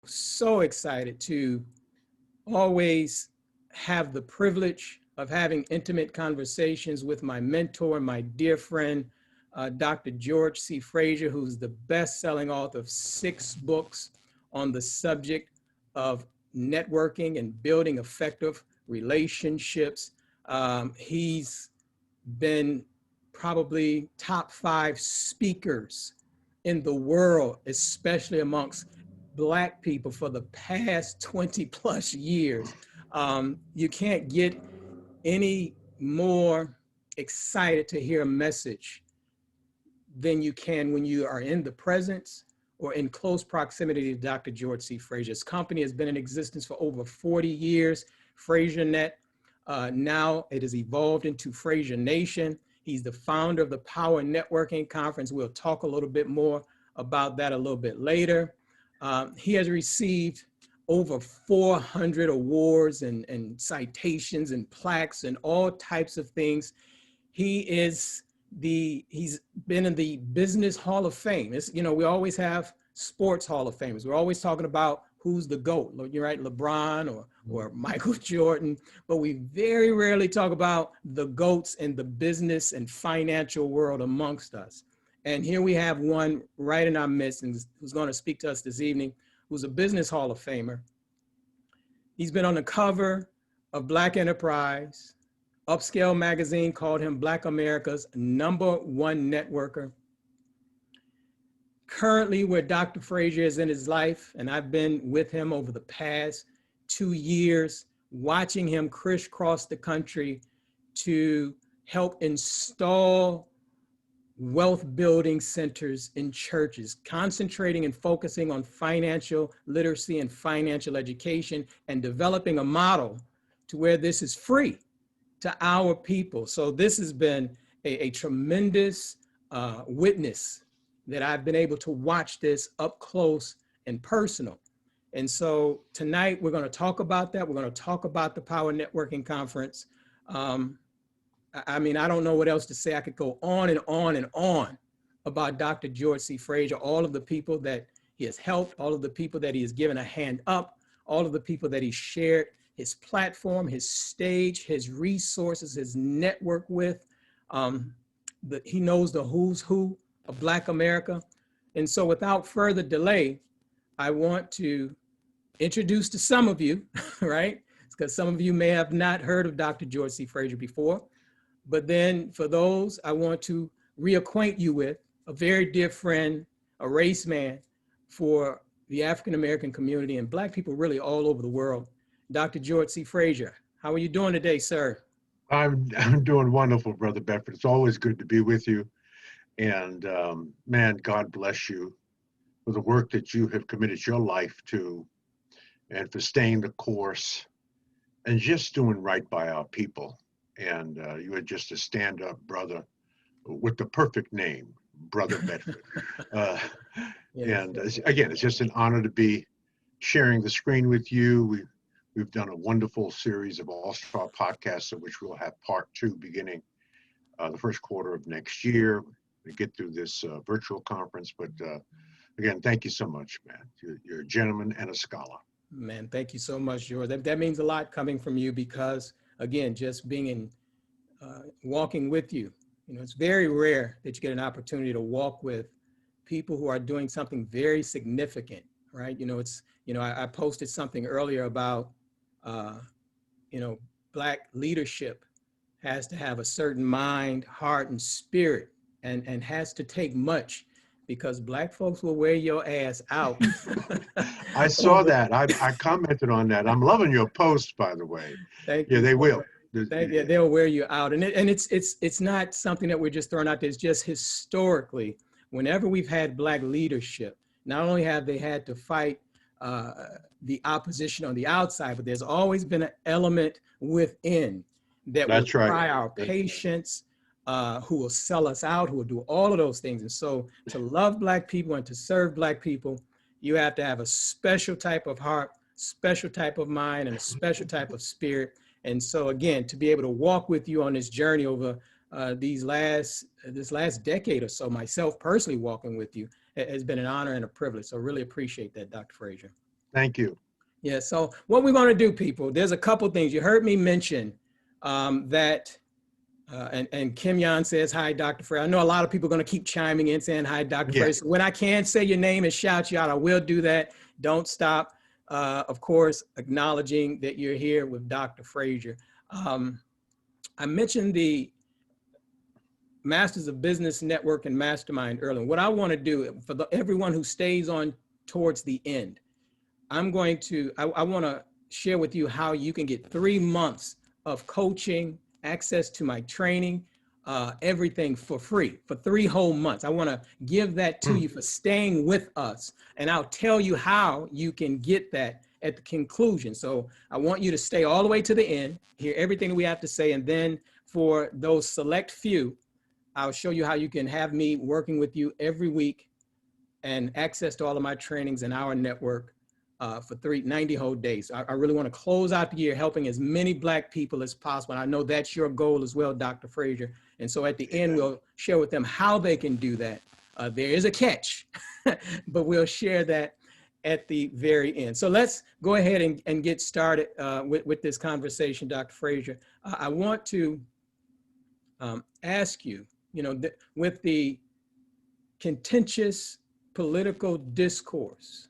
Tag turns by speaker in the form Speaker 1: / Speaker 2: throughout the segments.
Speaker 1: so excited to always have the privilege of having intimate conversations with my mentor, my dear friend, Dr. George C. Frazier, who's the best-selling author of 6 books on the subject of networking and building effective relationships. He's been probably top 5 speakers in the world, especially amongst Black people for the past 20 plus years. You can't get any more excited to hear a message than you can when you are in the presence or in close proximity to Dr. George C. Frazier's company. Has been in existence for over 40 years, FrazierNet. Now it has evolved into Frazier Nation. He's the founder of the Power Networking Conference. We'll talk a little bit more about that a little bit later. He has received over 400 awards and citations and plaques and all types of things. He's been in the Business Hall of Fame. We always have sports Hall of Famers. We're always talking about who's the GOAT, you're right, LeBron or Michael Jordan, but we very rarely talk about the GOATs in the business and financial world amongst us. And here we have one right in our midst and who's going to speak to us this evening, who's a Business Hall of Famer. He's been on the cover of Black Enterprise. Upscale magazine called him Black America's #1 networker. Currently, where Dr. Frazier is in his life, and I've been with him over the past 2 years, watching him crisscross the country to help install wealth building centers in churches, concentrating and focusing on financial literacy and financial education, and developing a model to where this is free to our people. So this has been a tremendous witness that I've been able to watch this up close and personal. And so tonight we're going to talk about that. We're going to talk about the Power Networking Conference. I mean, I don't know what else to say. I could go on and on and on about Dr. George C. Frazier, all of the people that he has helped, all of the people that he has given a hand up, all of the people that he shared his platform, his stage, his resources, his network with. He knows the who's who of Black America. And so without further delay, I want to introduce to some of you, right? Because some of you may have not heard of Dr. George C. Frazier before. But then for those, I want to reacquaint you with a very dear friend, a race man for the African-American community and Black people really all over the world, Dr. George C. Frazier. How are you doing today, sir?
Speaker 2: I'm doing wonderful, Brother Bedford. It's always good to be with you. And man, God bless you for the work that you have committed your life to and for staying the course and just doing right by our people. And you are just a stand-up brother with the perfect name, Brother Bedford.
Speaker 1: Yes.
Speaker 2: And again, it's just an honor to be sharing the screen with you. We've done a wonderful series of all-star podcasts, of which we'll have part 2 beginning the first quarter of next year. We get through this virtual conference, but again, thank you so much, man. You're a gentleman and a scholar.
Speaker 1: Man, thank you so much, George. That means a lot coming from you because, again, just being in, walking with you, it's very rare that you get an opportunity to walk with people who are doing something very significant, right? I posted something earlier about, Black leadership has to have a certain mind, heart, and spirit, and has to take much because Black folks will wear your ass out.
Speaker 2: I saw that. I commented on that. I'm loving your post, by the way.
Speaker 1: Thank you.
Speaker 2: They will.
Speaker 1: Yeah, they'll wear you out. And it's not something that we're just throwing out there. It's just historically, whenever we've had Black leadership, not only have they had to fight the opposition on the outside, but there's always been an element within that will try our patience, who will sell us out, who will do all of those things. And so to love Black people and to serve Black people, you have to have a special type of heart, special type of mind, and a special type of spirit. And so again, to be able to walk with you on this journey over this last decade or so, myself personally walking with you, has been an honor and a privilege. So really appreciate that, Dr. Frazier.
Speaker 2: Thank you.
Speaker 1: Yeah, so what we're going to do, people, there's a couple things. You heard me mention that, and Kim Yan says, hi, Dr. Frey. I know a lot of people are going to keep chiming in saying, hi, Dr.
Speaker 2: Yeah.
Speaker 1: Frey. So when I can say your name and shout you out, I will do that. Don't stop, of course, acknowledging that you're here with Dr. Frazier. I mentioned the Masters of Business Network and Mastermind earlier. What I want to do for everyone who stays on towards the end, I want to share with you how you can get 3 months of coaching, access to my training, everything for free for 3 whole months. I want to give that to you for staying with us. And I'll tell you how you can get that at the conclusion. So I want you to stay all the way to the end, hear everything we have to say. And then for those select few, I'll show you how you can have me working with you every week and access to all of my trainings in our network for 90 whole days. I really want to close out the year helping as many Black people as possible. And I know that's your goal as well, Dr. Frazier. And so at the end, we'll share with them how they can do that. There is a catch, but we'll share that at the very end. So let's go ahead and get started with this conversation, Dr. Frazier. I want to ask you, with the contentious political discourse,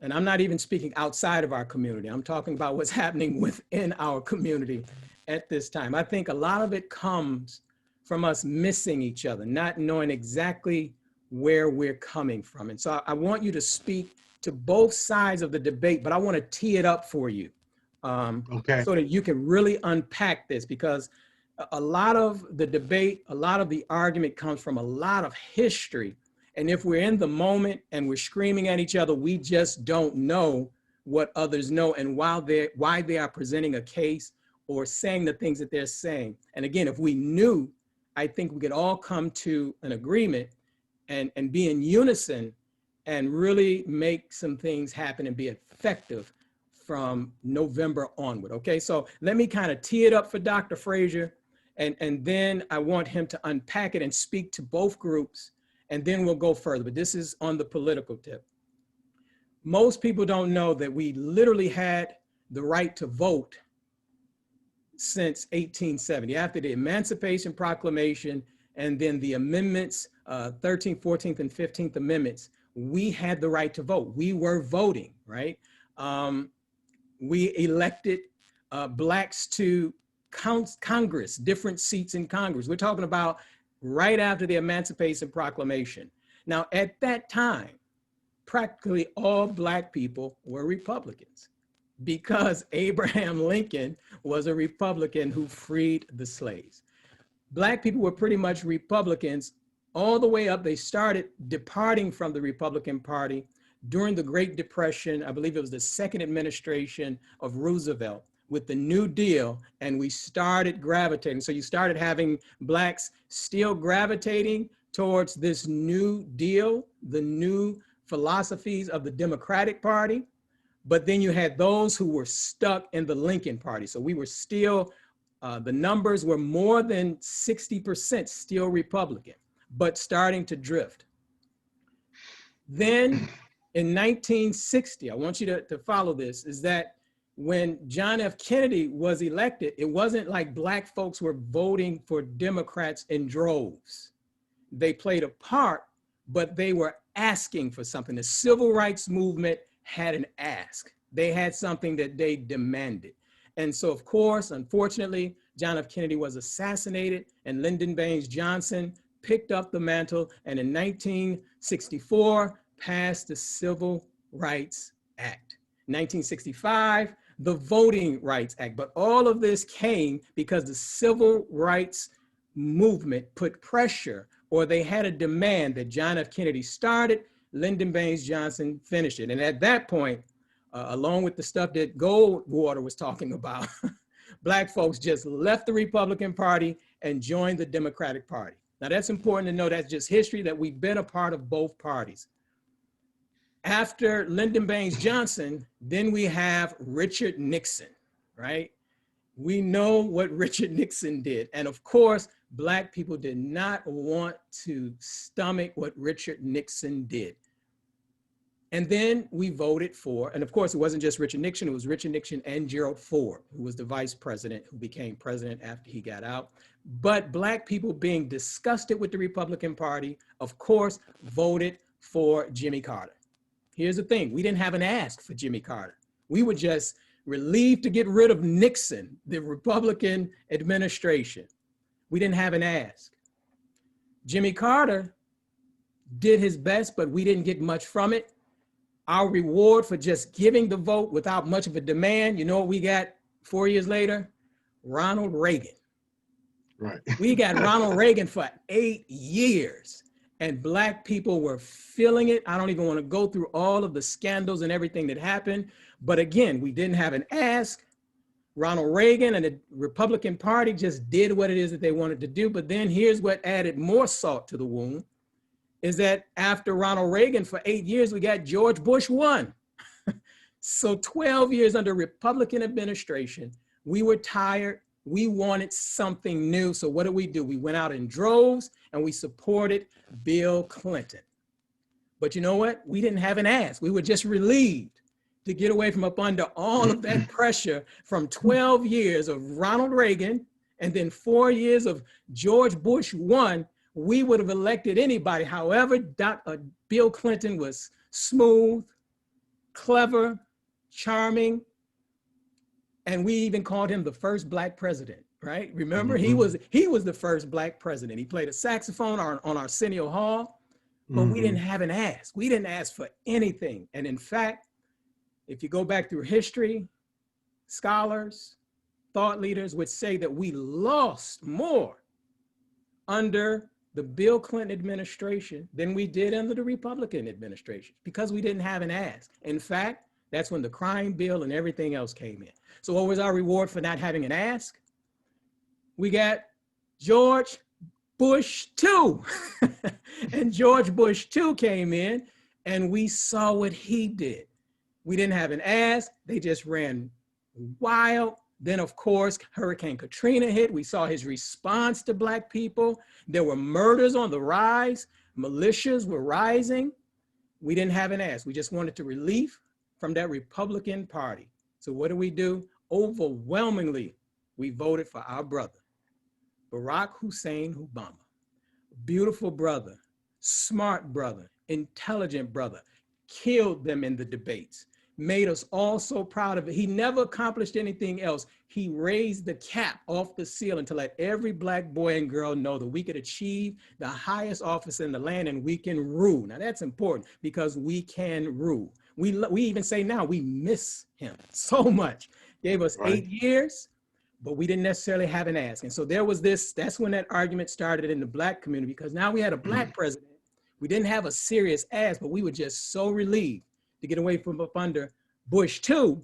Speaker 1: and I'm not even speaking outside of our community, I'm talking about what's happening within our community at this time. I think a lot of it comes from us missing each other, not knowing exactly where we're coming from. And so I want you to speak to both sides of the debate, but I want to tee it up for you so that you can really unpack this, because a lot of the debate, a lot of the argument comes from a lot of history. And if we're in the moment and we're screaming at each other, we just don't know what others know and why they are presenting a case or saying the things that they're saying. And again, if we knew, I think we could all come to an agreement and be in unison and really make some things happen and be effective from November onward. Okay, so let me kind of tee it up for Dr. Frazier. And then I want him to unpack it and speak to both groups, and then we'll go further. But this is on the political tip. Most people don't know that we literally had the right to vote since 1870, after the Emancipation Proclamation and then the amendments, 13th, 14th, and 15th Amendments. We had the right to vote. We were voting, right? We elected Blacks to Congress, different seats in Congress. We're talking about right after the Emancipation Proclamation. Now, at that time, practically all Black people were Republicans because Abraham Lincoln was a Republican who freed the slaves. Black people were pretty much Republicans all the way up. They started departing from the Republican Party during the Great Depression. I believe it was the second administration of Roosevelt, with the New Deal, and we started gravitating. So you started having Blacks still gravitating towards this New Deal, the new philosophies of the Democratic Party, but then you had those who were stuck in the Lincoln Party. So we were still, the numbers were more than 60% still Republican, but starting to drift. Then in 1960, I want you to follow this, is that when John F. Kennedy was elected, it wasn't like Black folks were voting for Democrats in droves. They played a part, but they were asking for something. The civil rights movement had an ask. They had something that they demanded. And so, of course, unfortunately, John F. Kennedy was assassinated, and Lyndon Baines Johnson picked up the mantle, and in 1964 passed the Civil Rights Act. 1965, the Voting Rights Act. But all of this came because the civil rights movement put pressure, or they had a demand that John F. Kennedy started, Lyndon Baines Johnson finished it. And at that point, along with the stuff that Goldwater was talking about, Black folks just left the Republican Party and joined the Democratic Party. Now that's important to know. That's just history, that we've been a part of both parties. After Lyndon Baines Johnson, then we have Richard Nixon, right? We know what Richard Nixon did. And of course, Black people did not want to stomach what Richard Nixon did. And then we voted for, and of course, it wasn't just Richard Nixon, it was Richard Nixon and Gerald Ford, who was the vice president, who became president after he got out. But Black people, being disgusted with the Republican Party, of course, voted for Jimmy Carter. Here's the thing, we didn't have an ask for Jimmy Carter. We were just relieved to get rid of Nixon, the Republican administration. We didn't have an ask. Jimmy Carter did his best, but we didn't get much from it. Our reward for just giving the vote without much of a demand, you know what we got 4 years later? Ronald Reagan.
Speaker 2: Right.
Speaker 1: We got Ronald Reagan for 8 years, and Black people were feeling it. I don't even want to go through all of the scandals and everything that happened. But again, we didn't have an ask. Ronald Reagan and the Republican Party just did what it is that they wanted to do. But then here's what added more salt to the wound, is that after Ronald Reagan for 8 years, we got George Bush 1. So 12 years under Republican administration, we were tired. We wanted something new. So what did we do? We went out in droves and we supported Bill Clinton. But you know what? We didn't have an ask. We were just relieved to get away from up under all of that pressure from 12 years of Ronald Reagan and then 4 years of George Bush 1. We would have elected anybody. However, Bill Clinton was smooth, clever, charming, and we even called him the first Black president, right? Remember, he was the first Black president. He played a saxophone on Arsenio Hall, but we didn't have an ask. We didn't ask for anything. And in fact, if you go back through history, scholars, thought leaders would say that we lost more under the Bill Clinton administration than we did under the Republican administration because we didn't have an ask. In fact, that's when the crime bill and everything else came in. So what was our reward for not having an ask? We got George Bush 2. And George Bush 2 came in and we saw what he did. We didn't have an ask. They just ran wild. Then, of course, Hurricane Katrina hit. We saw his response to Black people. There were murders on the rise. Militias were rising. We didn't have an ask. We just wanted to relief from that Republican Party. So what do? Overwhelmingly, we voted for our brother, Barack Hussein Obama. Beautiful brother, smart brother, intelligent brother, killed them in the debates, made us all so proud of it. He never accomplished anything else. He raised the cap off the ceiling to let every Black boy and girl know that we could achieve the highest office in the land and we can rule. Now that's important because we can rule. We even say now we miss him so much. Gave us 8 years, but we didn't necessarily have an ask. And so there was this, that's when that argument started in the Black community because now we had a Black president. We didn't have a serious ask, but we were just so relieved to get away from up under Bush 2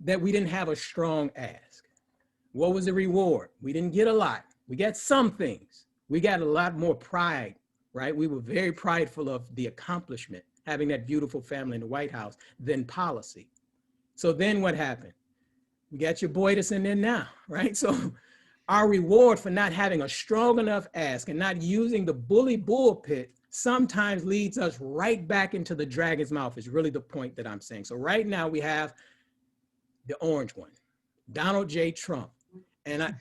Speaker 1: that we didn't have a strong ask. What was the reward? We didn't get a lot. We got some things. We got a lot more pride, right? We were very prideful of the accomplishment, having that beautiful family in the White House, than policy. So then what happened? We got your boy that's in there now, right? So our reward for not having a strong enough ask and not using the bully bullpit sometimes leads us right back into the dragon's mouth is really the point that I'm saying. So right now we have the orange one, Donald J. Trump. And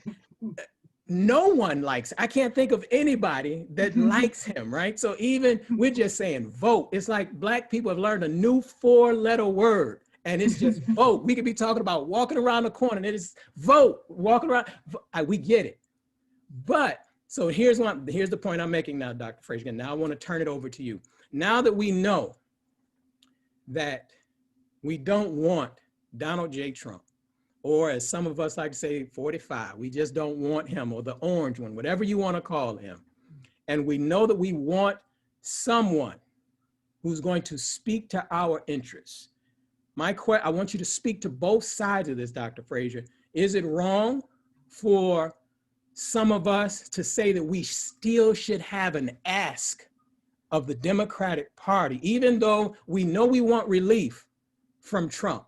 Speaker 1: no one likes, I can't think of anybody that likes him, right? So even we're just saying vote. It's like Black people have learned a new 4-letter word and it's just vote. We could be talking about walking around the corner and it is vote, walking around. We get it. But so here's the point I'm making now, Dr. Frazier. Now I want to turn it over to you. Now that we know that we don't want Donald J. Trump, or as some of us like to say, 45, we just don't want him, or the orange one, whatever you want to call him. And we know that we want someone who's going to speak to our interests. I want you to speak to both sides of this, Dr. Frazier. Is it wrong for some of us to say that we still should have an ask of the Democratic Party, even though we know we want relief from Trump?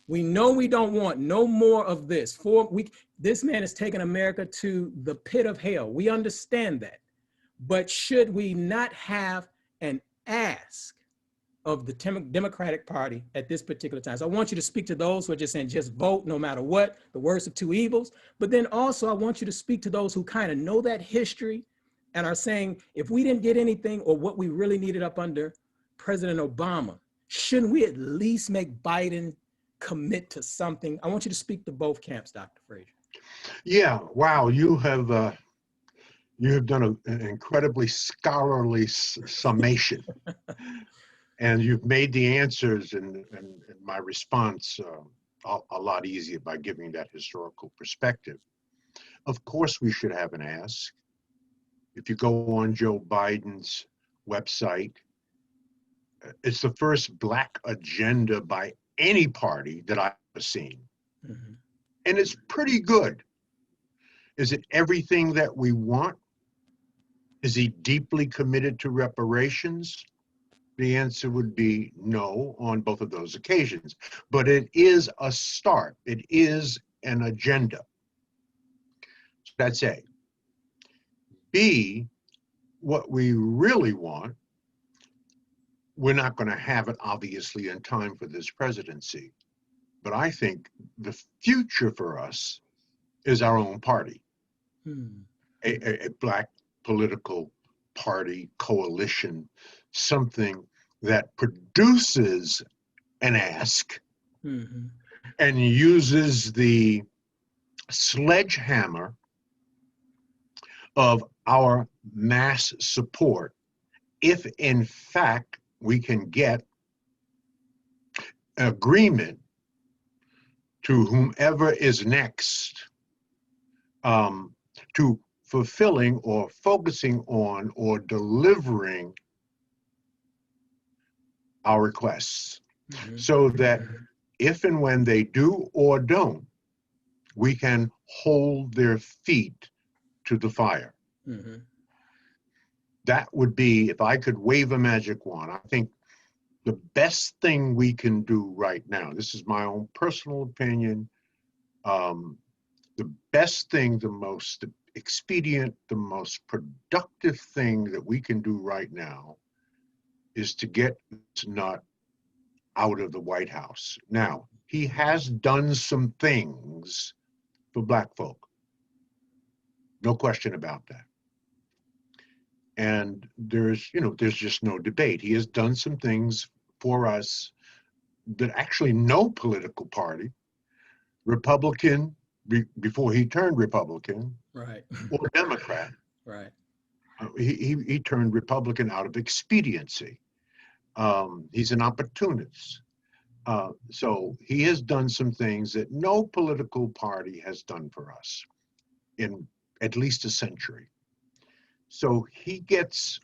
Speaker 1: We know we don't want no more of this. This man has taken America to the pit of hell. We understand that. But should we not have an ask of the Democratic Party at this particular time. So I want you to speak to those who are just saying, just vote no matter what, the worst of two evils. But then also I want you to speak to those who kind of know that history and are saying, if we didn't get anything or what we really needed up under President Obama, shouldn't we at least make Biden commit to something? I want you to speak to both camps, Dr. Frazier.
Speaker 2: Yeah, wow, you have done an incredibly scholarly summation, and you've made the answers and my response a lot easier by giving that historical perspective. Of course, we should have an ask. If you go on Joe Biden's website, it's the first Black agenda by any party that I've seen.
Speaker 1: Mm-hmm.
Speaker 2: And it's pretty good. Is it everything that we want? Is he deeply committed to reparations? The answer would be no on both of those occasions. But it is a start. It is an agenda. So that's A. B, what we really want, we're not going to have it obviously in time for this presidency. But I think the future for us is our own party, a Black political party, coalition, something that produces an ask and uses the sledgehammer of our mass support if in fact we can get agreement to whomever is next to fulfilling or focusing on or delivering our requests, so that if and when they do or don't, we can hold their feet to the fire. That would be, if I could wave a magic wand, I think the best thing we can do right now, this is my own personal opinion, the best thing, the most expedient, the most productive thing that we can do right now is to get this nut out of the White House. Now, he has done some things for Black folk. No question about that. And there's just no debate. He has done some things for us that actually no political party, Republican, before he turned Republican,
Speaker 1: right,
Speaker 2: or Democrat,
Speaker 1: right,
Speaker 2: he turned Republican out of expediency. He's an opportunist. So he has done some things that no political party has done for us in at least a century. So he gets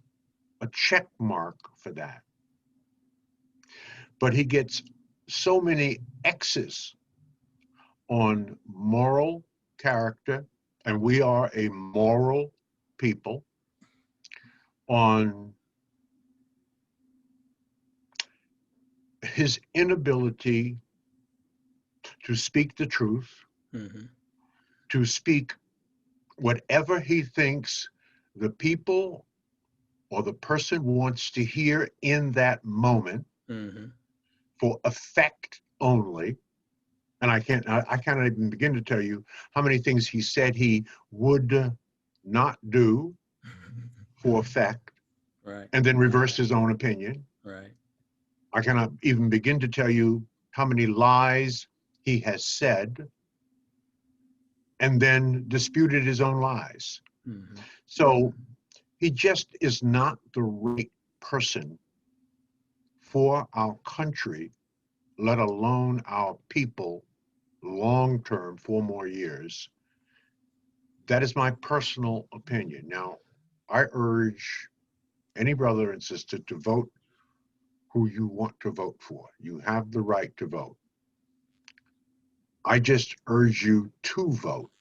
Speaker 2: a check mark for that. But he gets so many X's on moral character, and we are a moral people, on his inability to speak the truth, to speak whatever he thinks the people or the person wants to hear in that moment for effect only. And I can't even begin to tell you how many things he said he would not do for effect,
Speaker 1: right,
Speaker 2: and then reversed his own opinion.
Speaker 1: right,
Speaker 2: I cannot even begin to tell you how many lies he has said and then disputed his own lies. So he just is not the right person for our country, let alone our people, long-term, 4 more years. That is my personal opinion. Now, I urge any brother and sister to vote who you want to vote for. You have the right to vote. I just urge you to vote.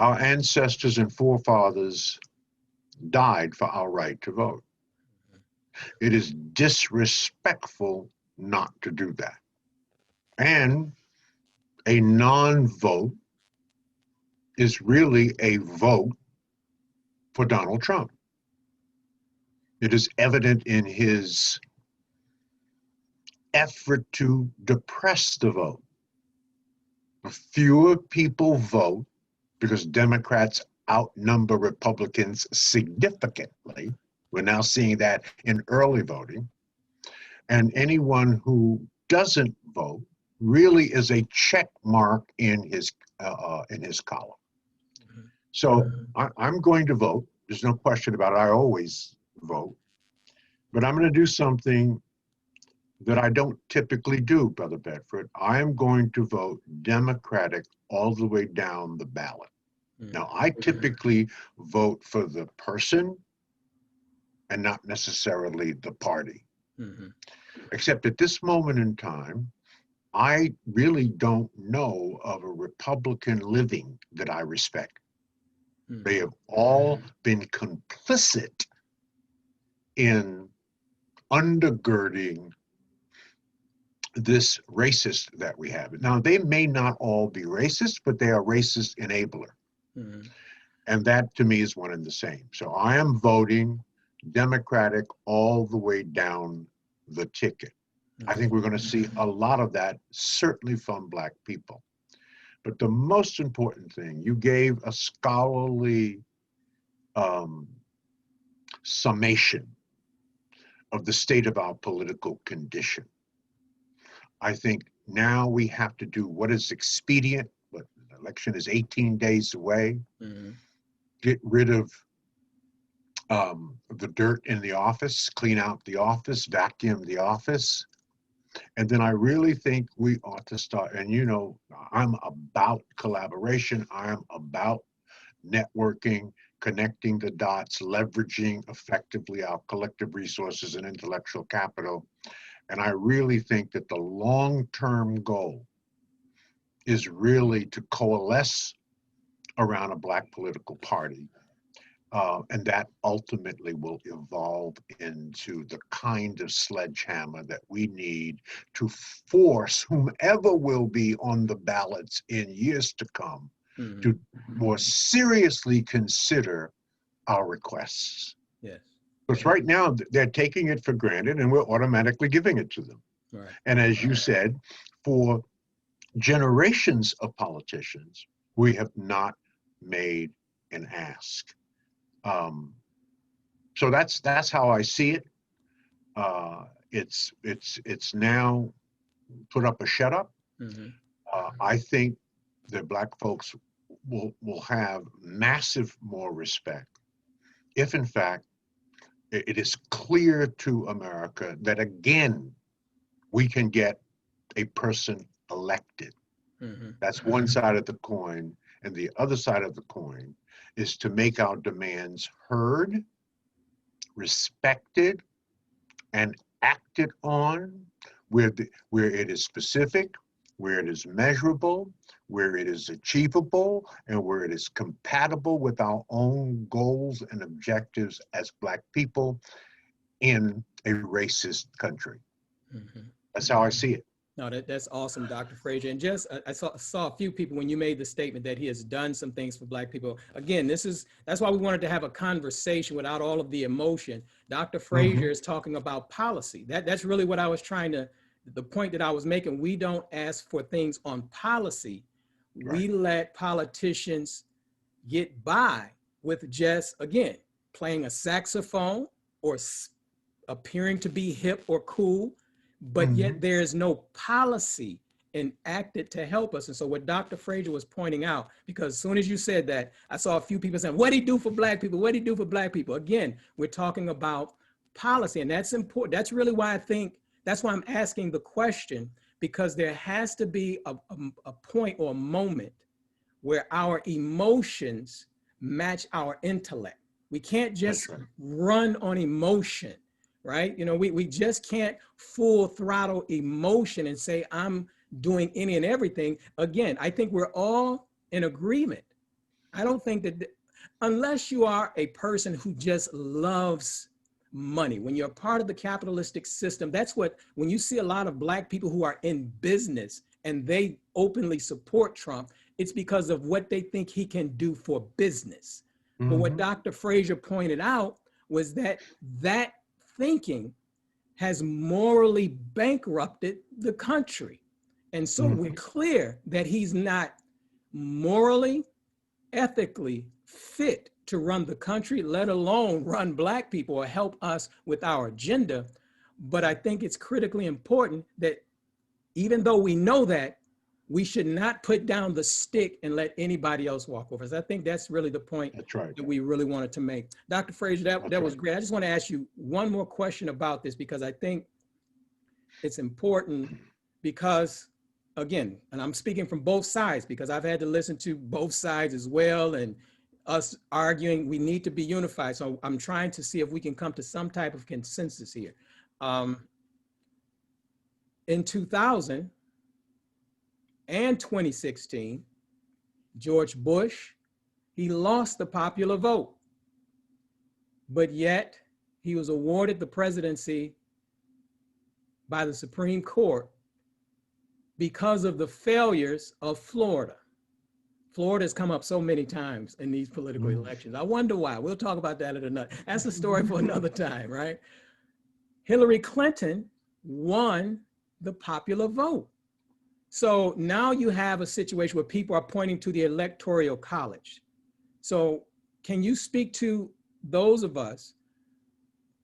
Speaker 2: Our ancestors and forefathers died for our right to vote. It is disrespectful not to do that. And a non-vote is really a vote for Donald Trump. It is evident in his effort to depress the vote. Fewer people vote because Democrats outnumber Republicans significantly. We're now seeing that in early voting. And anyone who doesn't vote really is a check mark in his column. So I'm going to vote. There's no question about it. I always vote. But I'm going to do something that I don't typically do, Brother Bedford. I am going to vote Democratic all the way down the ballot. Now, I typically vote for the person and not necessarily the party. Except at this moment in time, I really don't know of a Republican living that I respect. They have all been complicit in undergirding this racist that we have. Now, they may not all be racist, but they are racist enabler. And that to me is one and the same. So I am voting Democratic all the way down the ticket. I think we're going to see a lot of that, certainly from Black people. But the most important thing, you gave a scholarly summation of the state of our political condition. I think now we have to do what is expedient, but the election is 18 days away. Get rid of the dirt in the office, clean out the office, vacuum the office. And then I really think we ought to start, and you know, I'm about collaboration. I am about networking, connecting the dots, leveraging effectively our collective resources and intellectual capital. And I really think that the long-term goal is really to coalesce around a Black political party. And that ultimately will evolve into the kind of sledgehammer that we need to force whomever will be on the ballots in years to come to more seriously consider our requests.
Speaker 1: Yes.
Speaker 2: Because right now they're taking it for granted and we're automatically giving it to them.
Speaker 1: Right.
Speaker 2: And as you said, for generations of politicians, we have not made an ask. So that's how I see it. It's now put up or shut up. I think that Black folks will have massive more respect if, in fact, it is clear to America that again we can get a person elected. That's one side of the coin, and the other side of the coin is to make our demands heard, respected, and acted on where it is specific, where it is measurable, where it is achievable, and where it is compatible with our own goals and objectives as Black people in a racist country. That's how I see it.
Speaker 1: No, that's awesome, Dr. Frazier. And just, I saw a few people when you made the statement that he has done some things for Black people. Again, that's why we wanted to have a conversation without all of the emotion. Dr. Frazier is talking about policy. That's really what I was the point that I was making. We don't ask for things on policy. Right. We let politicians get by with just, again, playing a saxophone or appearing to be hip or cool, but yet there is no policy enacted to help us. And so what Dr. Frazier was pointing out, because as soon as you said that, I saw a few people saying, what'd he do for Black people? What'd he do for Black people? Again, we're talking about policy, and that's important. That's really why I think, that's why I'm asking the question, because there has to be a point or a moment where our emotions match our intellect. We can't just run on emotion. Right? You know, we just can't full throttle emotion and say, I'm doing any and everything. Again, I think we're all in agreement. I don't think that, unless you are a person who just loves money, when you're part of the capitalistic system, that's what, when you see a lot of Black people who are in business and they openly support Trump, it's because of what they think he can do for business. But what Dr. Frazier pointed out was that that thinking has morally bankrupted the country. And so we're clear that he's not morally, ethically fit to run the country, let alone run Black people or help us with our agenda. But I think it's critically important that even though we know that, we should not put down the stick and let anybody else walk over us. I think that's really the point that we really wanted to make. Dr. Frazier, that was great. I just want to ask you one more question about this, because I think it's important, because again, and I'm speaking from both sides because I've had to listen to both sides as well, and us arguing we need to be unified. So I'm trying to see if we can come to some type of consensus here. In 2000 and 2016, George Bush, he lost the popular vote, but yet he was awarded the presidency by the Supreme Court because of the failures of Florida. Florida has come up so many times in these political elections. I wonder why. We'll talk about that at another. That's a story for another time, right? Hillary Clinton won the popular vote. So now you have a situation where people are pointing to the Electoral College. So can you speak to those of us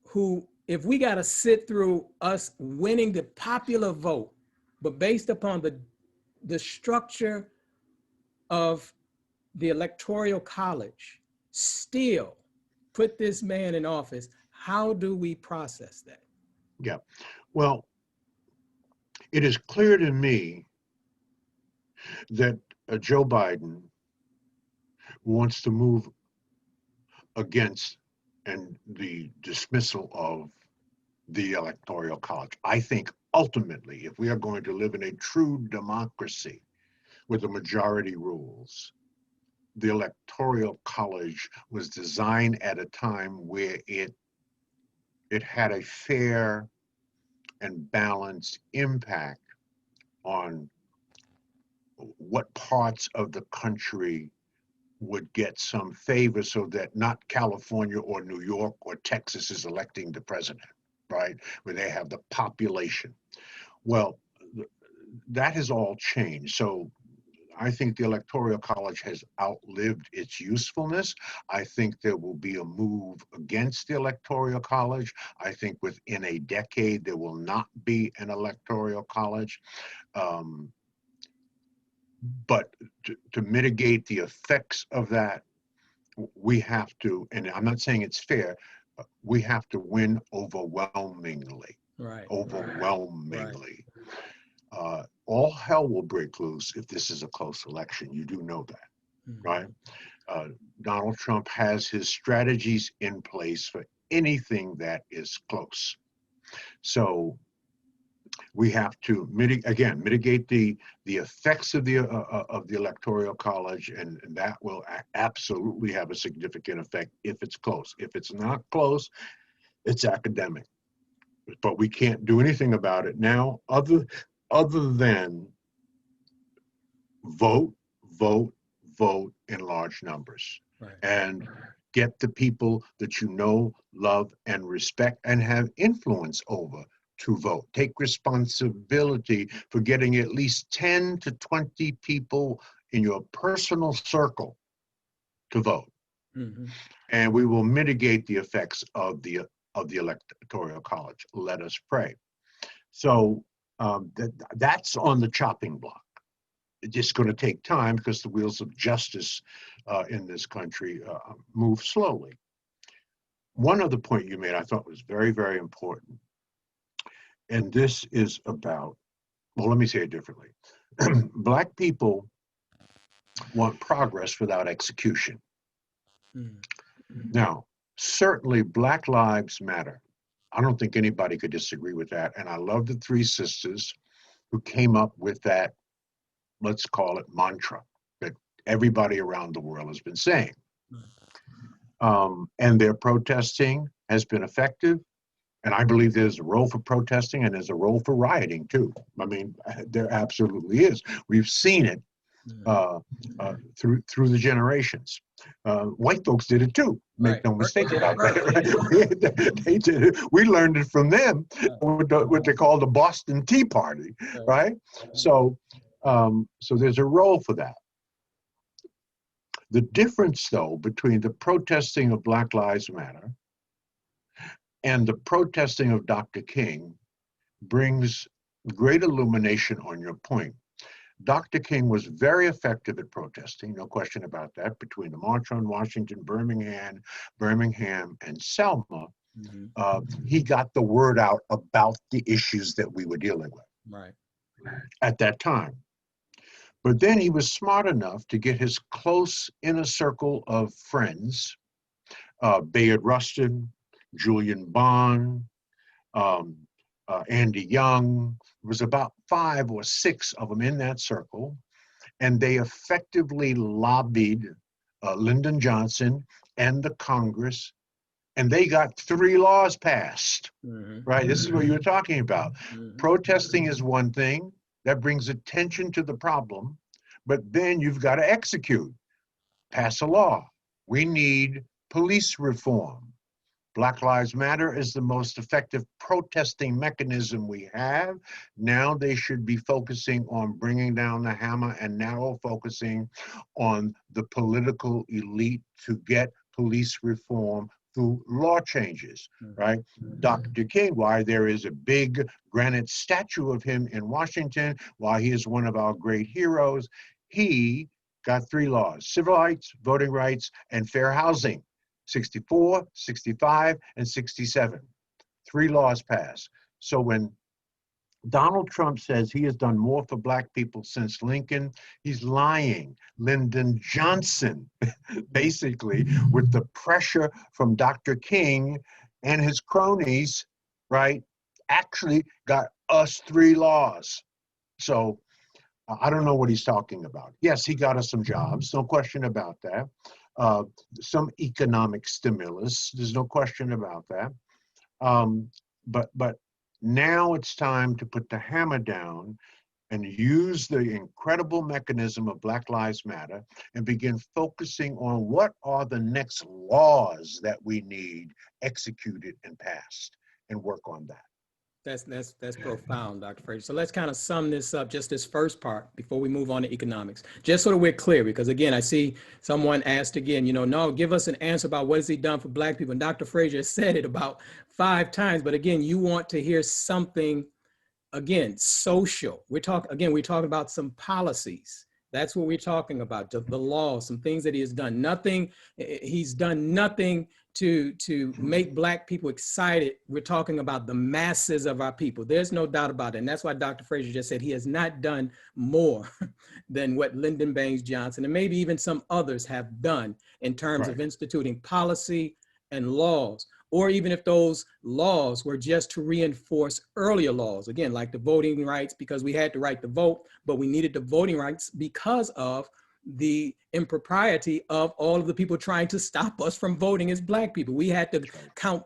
Speaker 1: who, if we got to sit through us winning the popular vote, but based upon the structure of the Electoral College, still put this man in office, how do we process that?
Speaker 2: Yeah, well, it is clear to me that Joe Biden wants to move against and the dismissal of the Electoral College. I think ultimately, if we are going to live in a true democracy with the majority rules, the Electoral College was designed at a time where it had a fair and balanced impact on what parts of the country would get some favor, so that not California or New York or Texas is electing the president, right? Where they have the population. Well, that has all changed. So I think the Electoral College has outlived its usefulness. I think there will be a move against the Electoral College. I think within a decade, there will not be an Electoral College. But to mitigate the effects of that, we have to, and I'm not saying it's fair, we have to win overwhelmingly.
Speaker 1: Right.
Speaker 2: Overwhelmingly. All hell will break loose if this is a close election. You do know that, right? Donald Trump has his strategies in place for anything that is close. So we have to mitigate the effects of the Electoral College, and that will absolutely have a significant effect if it's close. If it's not close, it's academic. But we can't do anything about it now other than vote in large numbers.
Speaker 1: Right.
Speaker 2: And get the people that you know, love, and respect and have influence over to vote. Take responsibility for getting at least 10 to 20 people in your personal circle to vote. And we will mitigate the effects of the Electoral College. Let us pray. So that's on the chopping block. It's just going to take time because the wheels of justice in this country move slowly. One other point you made I thought was very, very important. And this is about, well, let me say it differently. Black people want progress without execution. Now, certainly Black lives matter. I don't think anybody could disagree with that. And I love the three sisters who came up with that, let's call it mantra, that everybody around the world has been saying. And their protesting has been effective. And I believe there's a role for protesting and there's a role for rioting too. I mean, there absolutely is. We've seen it uh, through the generations. White folks did it too. Make
Speaker 1: Right.
Speaker 2: no mistake about that.
Speaker 1: Right.
Speaker 2: They did it. We learned it from them with what they call the Boston Tea Party, right? So, so there's a role for that. The difference, though, between the protesting of Black Lives Matter and the protesting of Dr. King brings great illumination on your point. Dr. King was very effective at protesting, no question about that, between the March on Washington, Birmingham, and Selma. He got the word out about the issues that we were dealing with at that time. But then he was smart enough to get his close inner circle of friends, Bayard Rustin, Julian Bond, Andy Young. There was about 5 or 6 of them in that circle, and they effectively lobbied Lyndon Johnson and the Congress, and they got 3 laws passed, right? This is what you were talking about. Protesting is one thing, that brings attention to the problem, but then you've got to execute, pass a law. We need police reform. Black Lives Matter is the most effective protesting mechanism we have. Now they should be focusing on bringing down the hammer and now focusing on the political elite to get police reform through law changes, right? Dr. King, why there is a big granite statue of him in Washington, why he is one of our great heroes, he got 3 laws: civil rights, voting rights, and fair housing. 64, 65, and 67. 3 laws passed. So when Donald Trump says he has done more for Black people since Lincoln, he's lying. Lyndon Johnson, basically, with the pressure from Dr. King and his cronies, right, actually got us 3 laws. So I don't know what he's talking about. Yes, he got us some jobs, no question about that. Some economic stimulus, there's no question about that. But now it's time to put the hammer down and use the incredible mechanism of Black Lives Matter and begin focusing on what are the next laws that we need executed and passed, and work on that.
Speaker 1: That's profound, Dr. Frazier. So let's kind of sum this up, just this first part, before we move on to economics, just so that we're clear, because again, I see someone asked again, no, give us an answer about what has he done for Black people. And Dr. Frazier said it about 5 times, but again, you want to hear something, again, social. We're talking about some policies. That's what we're talking about, the law, some things that he has done. He's done nothing to make Black people excited. We're talking about the masses of our people. There's no doubt about it. And that's why Dr. Frazier just said he has not done more than what Lyndon Baines Johnson and maybe even some others have done in terms of instituting policy and laws, or even if those laws were just to reinforce earlier laws, again, like the voting rights, because we had the right to vote, but we needed the voting rights because of the impropriety of all of the people trying to stop us from voting as Black people. We had to count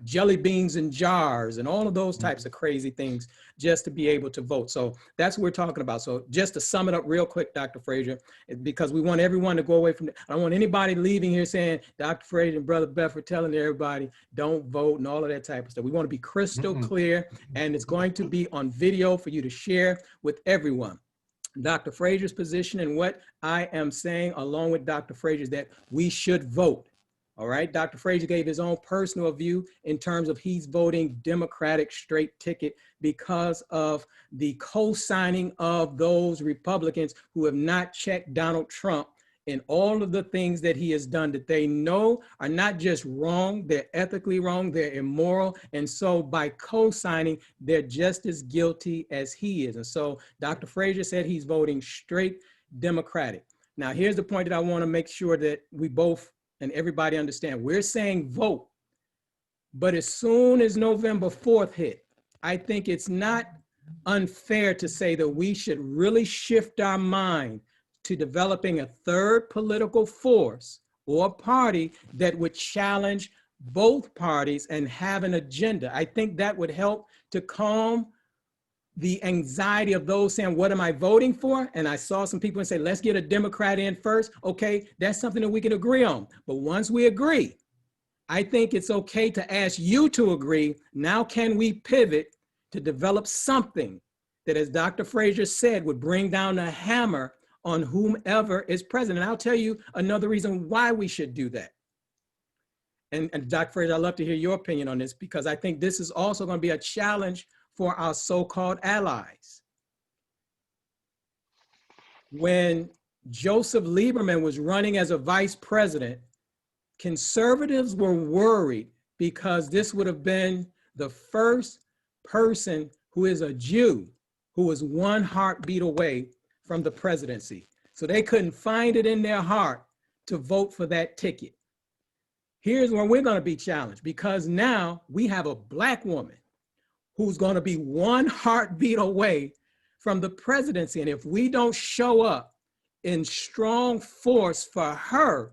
Speaker 1: jelly beans in jars and all of those types of crazy things just to be able to vote. So that's what we're talking about. So just to sum it up real quick, Dr. Frazier, because we want everyone to go away from I don't want anybody leaving here saying Dr. Frazier and Brother Bedford telling everybody don't vote and all of that type of stuff. We want to be crystal clear, and it's going to be on video for you to share with everyone. Dr. Frazier's position and what I am saying along with Dr. Frazier's that we should vote. All right. Dr. Frazier gave his own personal view in terms of he's voting Democratic straight ticket because of the co-signing of those Republicans who have not checked Donald Trump in all of the things that he has done that they know are not just wrong, they're ethically wrong, they're immoral. And so by co-signing, they're just as guilty as he is. And so Dr. Frazier said he's voting straight Democratic. Now, here's the point that I want to make sure that we both and everybody understand. We're saying vote, but as soon as November 4th hit, I think it's not unfair to say that we should really shift our mind to developing a third political force or party that would challenge both parties and have an agenda. I think that would help to calm the anxiety of those saying, what am I voting for? And I saw some people say, let's get a Democrat in first. Okay, that's something that we can agree on. But once we agree, I think it's okay to ask you to agree. Now, can we pivot to develop something that, as Dr. Frazier said, would bring down a hammer on whomever is president? And I'll tell you another reason why we should do that. And Dr. Frazier, I'd love to hear your opinion on this, because I think this is also going to be a challenge for our so-called allies. When Joseph Lieberman was running as a vice president, conservatives were worried because this would have been the first person who is a Jew who was one heartbeat away from the presidency. So they couldn't find it in their heart to vote for that ticket. Here's where we're going to be challenged, because now we have a Black woman who's going to be one heartbeat away from the presidency. And if we don't show up in strong force for her,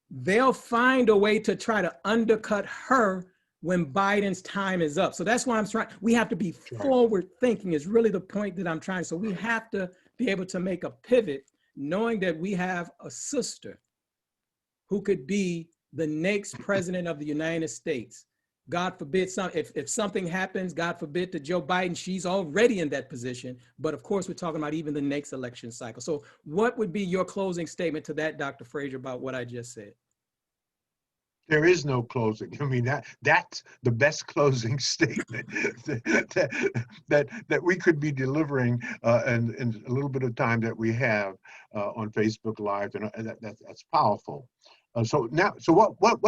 Speaker 1: they'll find a way to try to undercut her when Biden's time is up. So that's why I'm trying, we have to be forward thinking is really the point that I'm trying. So we have to be able to make a pivot, knowing that we have a sister who could be the next president of the United States. God forbid, if something happens, God forbid, to Joe Biden, she's already in that position. But of course, we're talking about even the next election cycle. So what would be your closing statement to that, Dr. Frazier, about what I just said?
Speaker 2: There is no closing. I mean, that's the best closing statement that we could be delivering in a little bit of time that we have on Facebook Live, and that's powerful. So what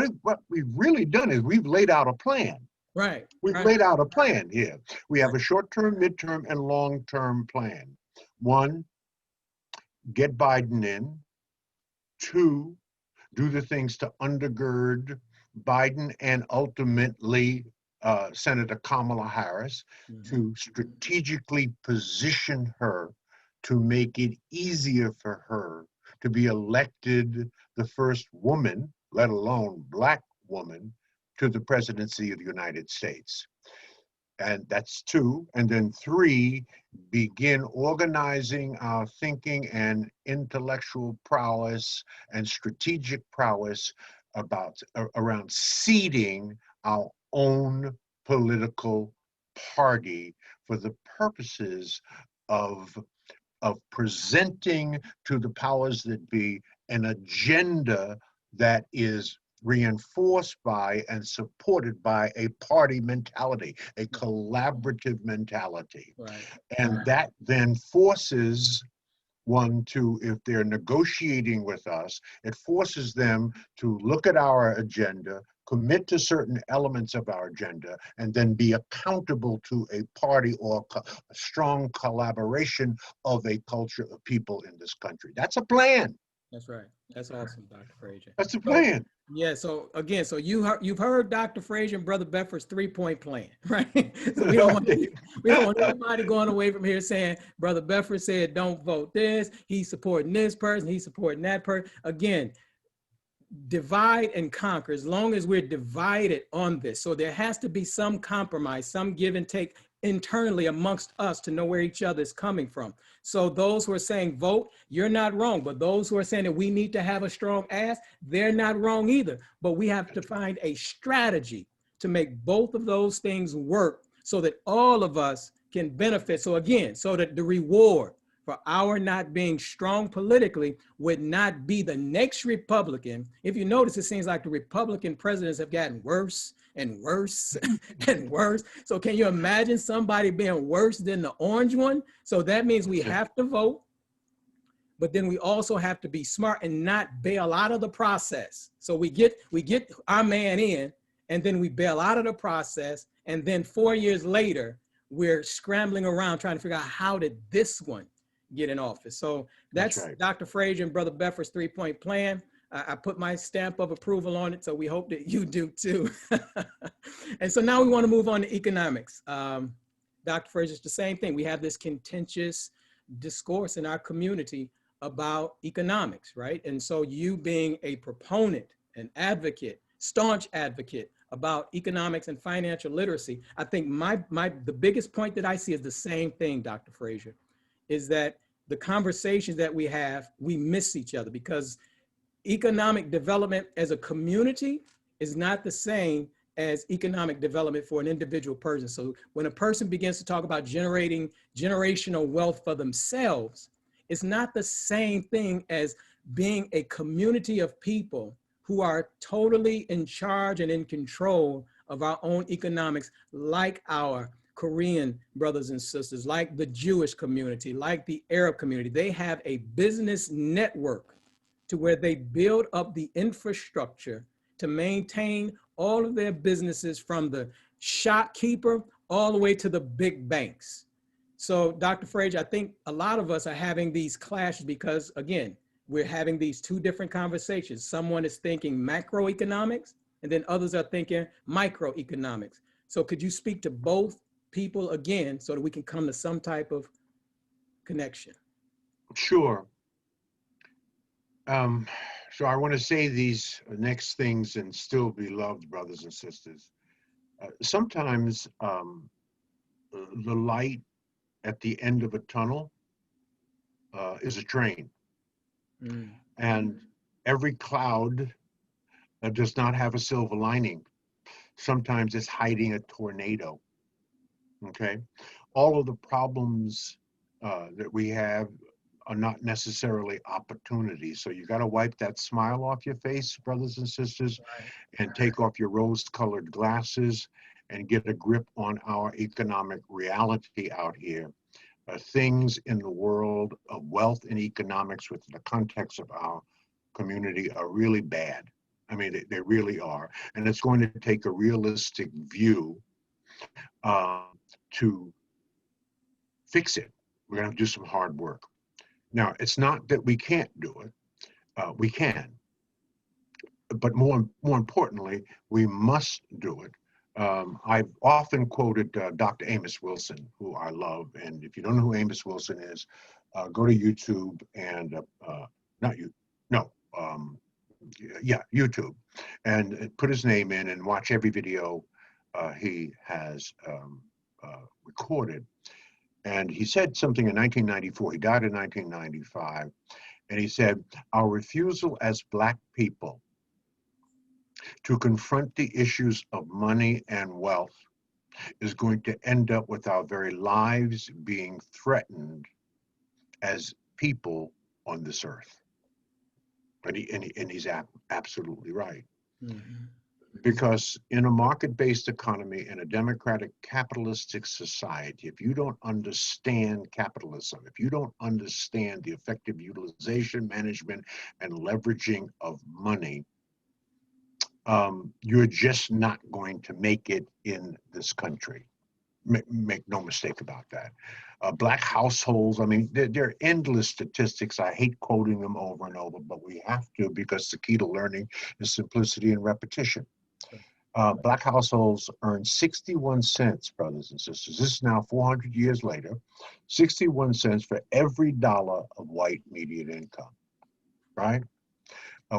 Speaker 2: we've really done is we've laid out a plan.
Speaker 1: Right.
Speaker 2: We've laid out a plan here. We have a short-term, midterm, and long-term plan. 1, get Biden in. 2, do the things to undergird Biden and ultimately Senator Kamala Harris, to strategically position her to make it easier for her to be elected the first woman, let alone Black woman, to the presidency of the United States. And that's 2. And then 3, begin organizing our thinking and intellectual prowess and strategic prowess around seeding our own political party for the purposes of presenting to the powers that be an agenda that is reinforced by and supported by a party mentality, a collaborative mentality.
Speaker 1: Right.
Speaker 2: And that then forces one to, if they're negotiating with us, it forces them to look at our agenda, commit to certain elements of our agenda, and then be accountable to a party or a strong collaboration of a culture of people in this country. That's a plan.
Speaker 1: That's right. That's awesome, Dr. Frazier.
Speaker 2: That's the plan.
Speaker 1: Yeah. So again, so you've heard Dr. Frazier and Brother Bedford's 3-point plan, right? So we don't want anybody going away from here saying Brother Bedford said don't vote this. He's supporting this person. He's supporting that person. Again, divide and conquer. As long as we're divided on this, so there has to be some compromise, some give and take internally amongst us to know where each other is coming from. So those who are saying vote, you're not wrong. But those who are saying that we need to have a strong ass, they're not wrong either. But we have to find a strategy to make both of those things work so that all of us can benefit. So again, so that the reward for our not being strong politically would not be the next Republican. If you notice, it seems like the Republican presidents have gotten worse and worse and worse. So can you imagine somebody being worse than the orange one? So that means we have to vote, but then we also have to be smart and not bail out of the process. So we get our man in, and then we bail out of the process. And then 4 years later, we're scrambling around trying to figure out how did this one get in office. So that's right. Dr. Frazier and Brother Bedford's 3-point plan. I put my stamp of approval on it, so we hope that you do too. And so now we want to move on to economics. Dr. Frazier, it's the same thing. We have this contentious discourse in our community about economics, right? And so you being a proponent, an advocate, staunch advocate about economics and financial literacy, I think the biggest point that I see is the same thing, Dr. Frazier, is that the conversations that we have, we miss each other because economic development as a community is not the same as economic development for an individual person. So when a person begins to talk about generating generational wealth for themselves, it's not the same thing as being a community of people who are totally in charge and in control of our own economics, like our Korean brothers and sisters, like the Jewish community, like the Arab community. They have a business network to where they build up the infrastructure to maintain all of their businesses, from the shopkeeper all the way to the big banks. So Dr. Frazier, I think a lot of us are having these clashes because, again, we're having these two different conversations. Someone is thinking macroeconomics, and then others are thinking microeconomics. So could you speak to both people again so that we can come to some type of connection?
Speaker 2: Sure. So I want to say these next things and still be loved, brothers and sisters. Sometimes the light at the end of a tunnel is a train.
Speaker 1: Mm.
Speaker 2: And every cloud does not have a silver lining. Sometimes it's hiding a tornado. Okay. All of the problems that we have are not necessarily opportunities. So you got to wipe that smile off your face, brothers and sisters, and take off your rose-colored glasses and get a grip on our economic reality out here. Things in the world of wealth and economics within the context of our community are really bad. I mean, they really are. And it's going to take a realistic view to fix it. We're going to have to do some hard work. Now, it's not that we can't do it. We can. But more importantly, we must do it. I've often quoted Dr. Amos Wilson, who I love. And if you don't know who Amos Wilson is, go to YouTube and YouTube, and put his name in and watch every video he has recorded. And he said something in 1994. He died in 1995. And he said, our refusal as Black people to confront the issues of money and wealth is going to end up with our very lives being threatened as people on this earth. And he's absolutely right. Mm-hmm. Because in a market-based economy, in a democratic capitalistic society, if you don't understand capitalism, if you don't understand the effective utilization, management, and leveraging of money, you're just not going to make it in this country. Make no mistake about that. Black households, I mean, there are endless statistics. I hate quoting them over and over, but we have to, because the key to learning is simplicity and repetition. Black households earn 61 cents, brothers and sisters. This is now 400 years later, 61 cents for every dollar of white median income, right?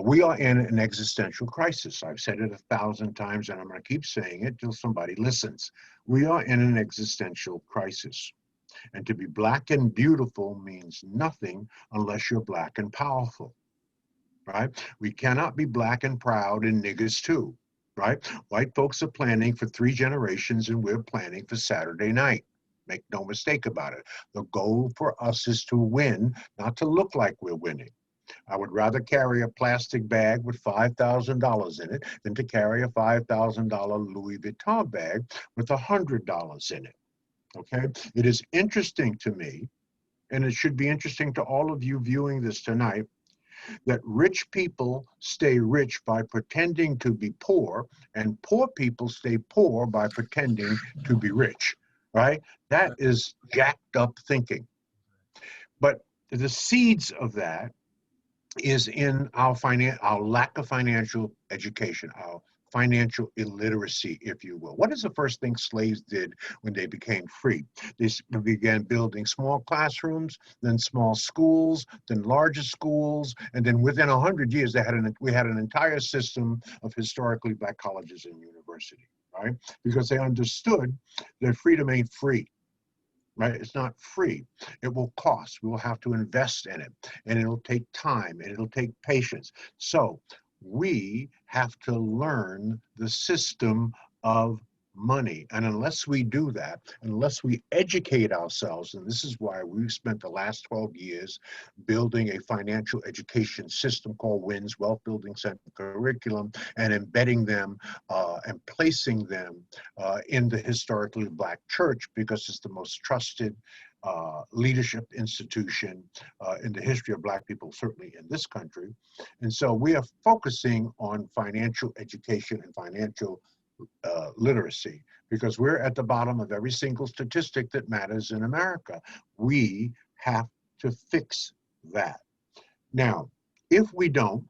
Speaker 2: We are in an existential crisis. I've said it 1,000 times, and I'm going to keep saying it till somebody listens. We are in an existential crisis. And to be Black and beautiful means nothing unless you're Black and powerful, right? We cannot be Black and proud and niggas too, right? White folks are planning for 3 generations, and we're planning for Saturday night. Make no mistake about it. The goal for us is to win, not to look like we're winning. I would rather carry a plastic bag with $5,000 in it than to carry a $5,000 Louis Vuitton bag with $100 in it. Okay? It is interesting to me, and it should be interesting to all of you viewing this tonight, that rich people stay rich by pretending to be poor, and poor people stay poor by pretending to be rich, right? That is jacked up thinking. But the seeds of that is in our lack of financial education, our financial illiteracy, if you will. What is the first thing slaves did when they became free? They began building small classrooms, then small schools, then larger schools, and then within 100 years, we had an entire system of historically Black colleges and universities, right? Because they understood that freedom ain't free. Right? It's not free. It will cost. We will have to invest in it, and it'll take time, and it'll take patience. So we have to learn the system of money. And unless we do that, unless we educate ourselves, and this is why we've spent the last 12 years building a financial education system called WINS, Wealth Building Center Curriculum, and embedding them and placing them in the historically Black church, because it's the most trusted leadership institution in the history of Black people, certainly in this country. And so we are focusing on financial education and financial literacy, because we're at the bottom of every single statistic that matters in America. We have to fix that. Now, if we don't,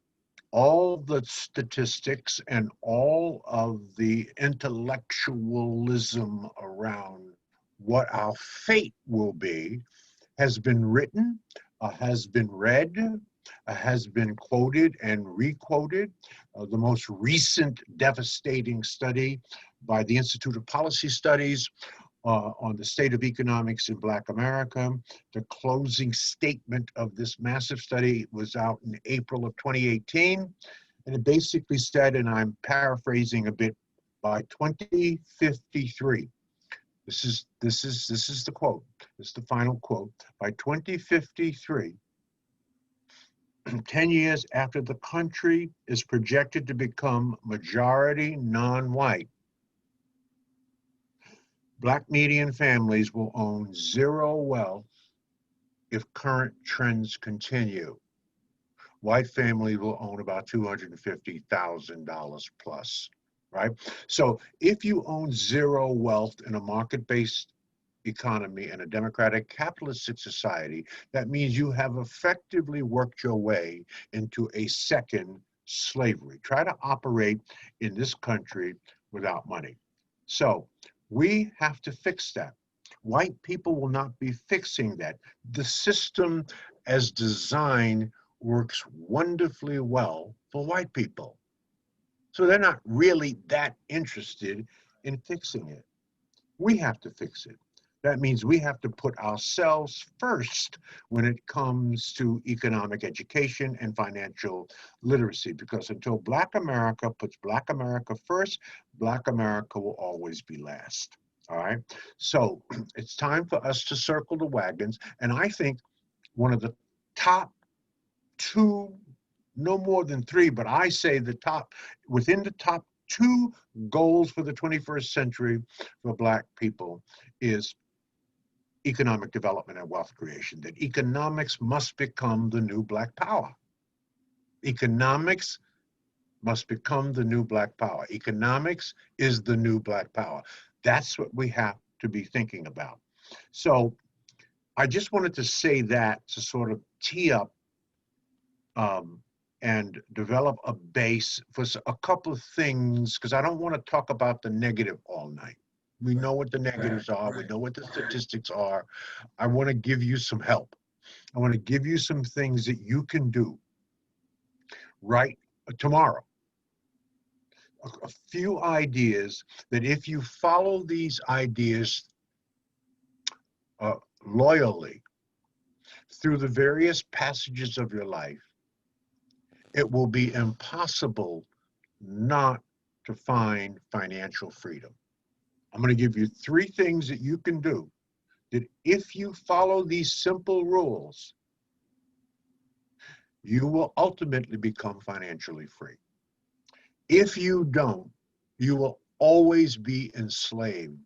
Speaker 2: all the statistics and all of the intellectualism around what our fate will be has been written, has been read, has been quoted and requoted. The most recent devastating study by the Institute of Policy Studies on the state of economics in Black America. The closing statement of this massive study was out in April of 2018. And it basically said, and I'm paraphrasing a bit, by 2053, this is the quote, this is the final quote, by 2053, 10 years after the country is projected to become majority non-white, Black median families will own zero wealth if current trends continue. White family will own about $250,000 plus, right? So if you own zero wealth in a market-based economy and a democratic capitalistic society, that means you have effectively worked your way into a second slavery. Try to operate in this country without money. So we have to fix that. White people will not be fixing that. The system as designed works wonderfully well for white people. So they're not really that interested in fixing it. We have to fix it. That means we have to put ourselves first when it comes to economic education and financial literacy, because until Black America puts Black America first, Black America will always be last. All right. So it's time for us to circle the wagons. And I think one of the top two, no more than three, but I say within the top two goals for the 21st century for Black people is economic development and wealth creation, that economics must become the new Black power. Economics must become the new Black power. Economics is the new Black power. That's what we have to be thinking about. So I just wanted to say that to sort of tee up and develop a base for a couple of things, because I don't want to talk about the negative all night. We know what the negatives are. We know what the statistics are. I want to give you some help. I want to give you some things that you can do right tomorrow. A few ideas that if you follow these ideas loyally through the various passages of your life, it will be impossible not to find financial freedom. I'm going to give you three things that you can do that if you follow these simple rules, you will ultimately become financially free. If you don't, you will always be enslaved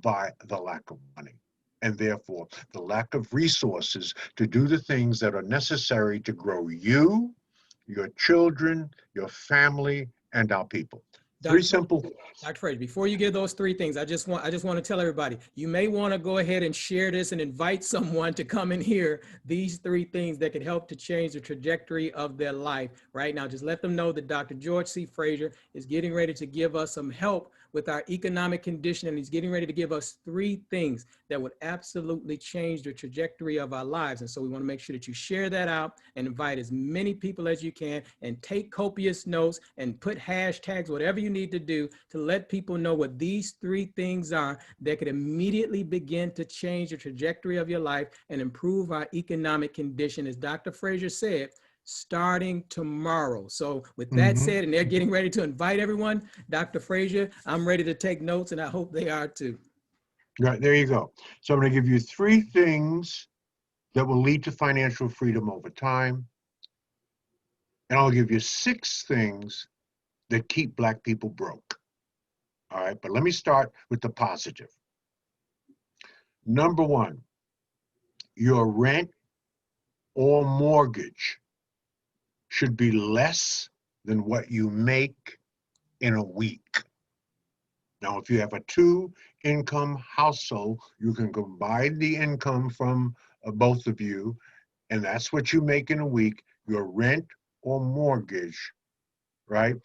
Speaker 2: by the lack of money, and therefore the lack of resources to do the things that are necessary to grow you, your children, your family, and our people. Three
Speaker 1: Dr.
Speaker 2: simple.
Speaker 1: Dr. Frazier, before you give those three things, I just want to tell everybody, you may want to go ahead and share this and invite someone to come and hear these three things that could help to change the trajectory of their life right now. Just let them know that Dr. George C. Frazier is getting ready to give us some help with our economic condition, and he's getting ready to give us three things that would absolutely change the trajectory of our lives. And so we want to make sure that you share that out and invite as many people as you can, and take copious notes and put hashtags, whatever you need to do to let people know what these three things are that could immediately begin to change the trajectory of your life and improve our economic condition, as Dr. Frazier said, starting tomorrow. So with that said, and they're getting ready to invite everyone, Dr. Frazier, I'm ready to take notes, and I hope they are too.
Speaker 2: Right, there you go. So I'm going to give you three things that will lead to financial freedom over time. And I'll give you 6 things that keep Black people broke. All right, but let me start with the positive. Number 1, your rent or mortgage should be less than what you make in a week. Now, if you have a 2-income household, you can combine the income from both of you, and that's what you make in a week. Your rent or mortgage, right,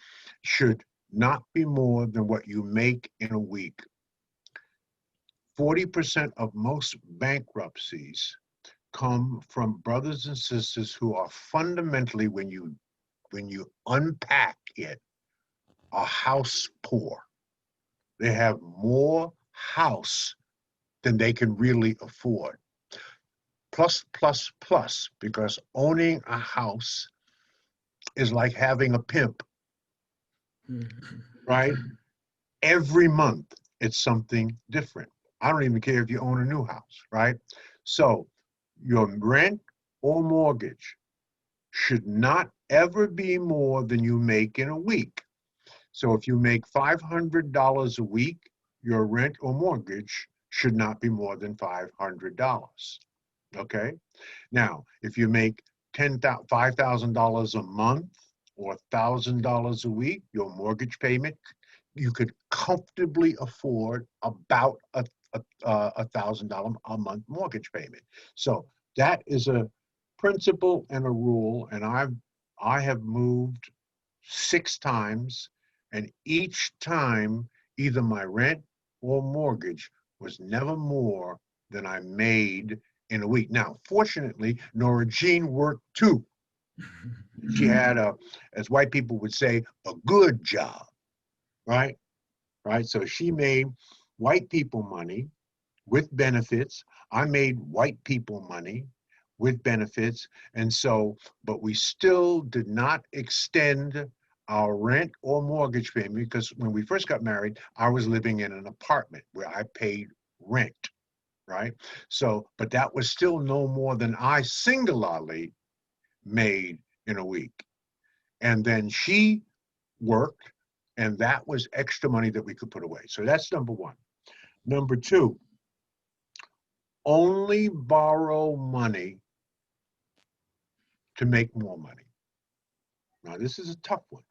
Speaker 2: should not be more than what you make in a week. 40% of most bankruptcies come from brothers and sisters who are fundamentally, when you unpack it, are house poor. They have more house than they can really afford. Plus, plus, plus, because owning a house is like having a pimp, right? Every month, it's something different. I don't even care if you own a new house, right? So your rent or mortgage should not ever be more than you make in a week. So if you make $500 a week, your rent or mortgage should not be more than $500. Okay? Now, if you make $5,000 a month or $1,000 a week, your mortgage payment, you could comfortably afford about a $1,000 a month mortgage payment. So that is a principle and a rule, and I have moved 6 times, and each time either my rent or mortgage was never more than I made in a week. Now, fortunately, Nora Jean worked too. She had as white people would say, a good job, right? Right. So she made white people money with benefits. I made white people money with benefits. And so, but we still did not extend our rent or mortgage payment, because when we first got married, I was living in an apartment where I paid rent, right? So, but that was still no more than I singularly made in a week. And then she worked, and that was extra money that we could put away. So that's number 1. Number 2, only borrow money to make more money. Now, this is a tough one.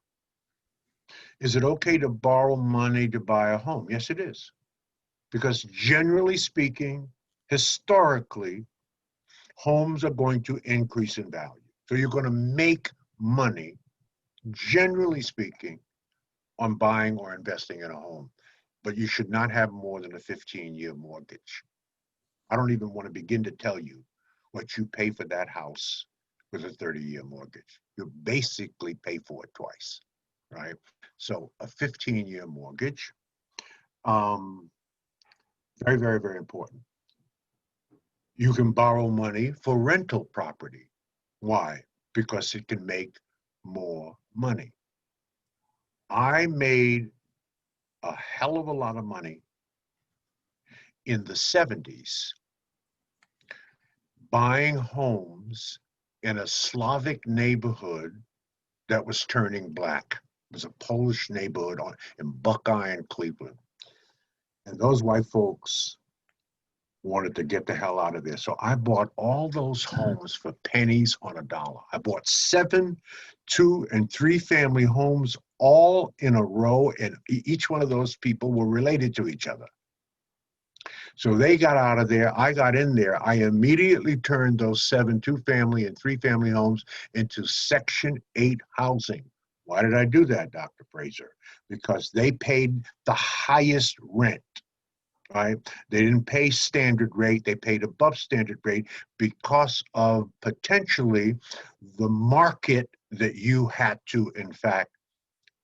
Speaker 2: Is it okay to borrow money to buy a home? Yes, it is. Because generally speaking, historically, homes are going to increase in value. So you're going to make money, generally speaking, on buying or investing in a home. But you should not have more than a 15-year mortgage. I don't even want to begin to tell you what you pay for that house with a 30-year mortgage. You basically pay for it twice, right? So a 15-year mortgage, very, very, very important. You can borrow money for rental property. Why? Because it can make more money. I made a hell of a lot of money in the 70s buying homes in a Slavic neighborhood that was turning black. It was a Polish neighborhood in Buckeye and Cleveland. And those white folks wanted to get the hell out of there. So I bought all those homes for pennies on a dollar. I bought 7 2 and 3 family homes all in a row, and each one of those people were related to each other. So they got out of there. I got in there. I immediately turned those 7 2-family and 3-family homes into Section 8 housing. Why did I do that, Dr. Frazier? Because they paid the highest rent. Right? They didn't pay standard rate. They paid above standard rate because of potentially the market that you had to, in fact,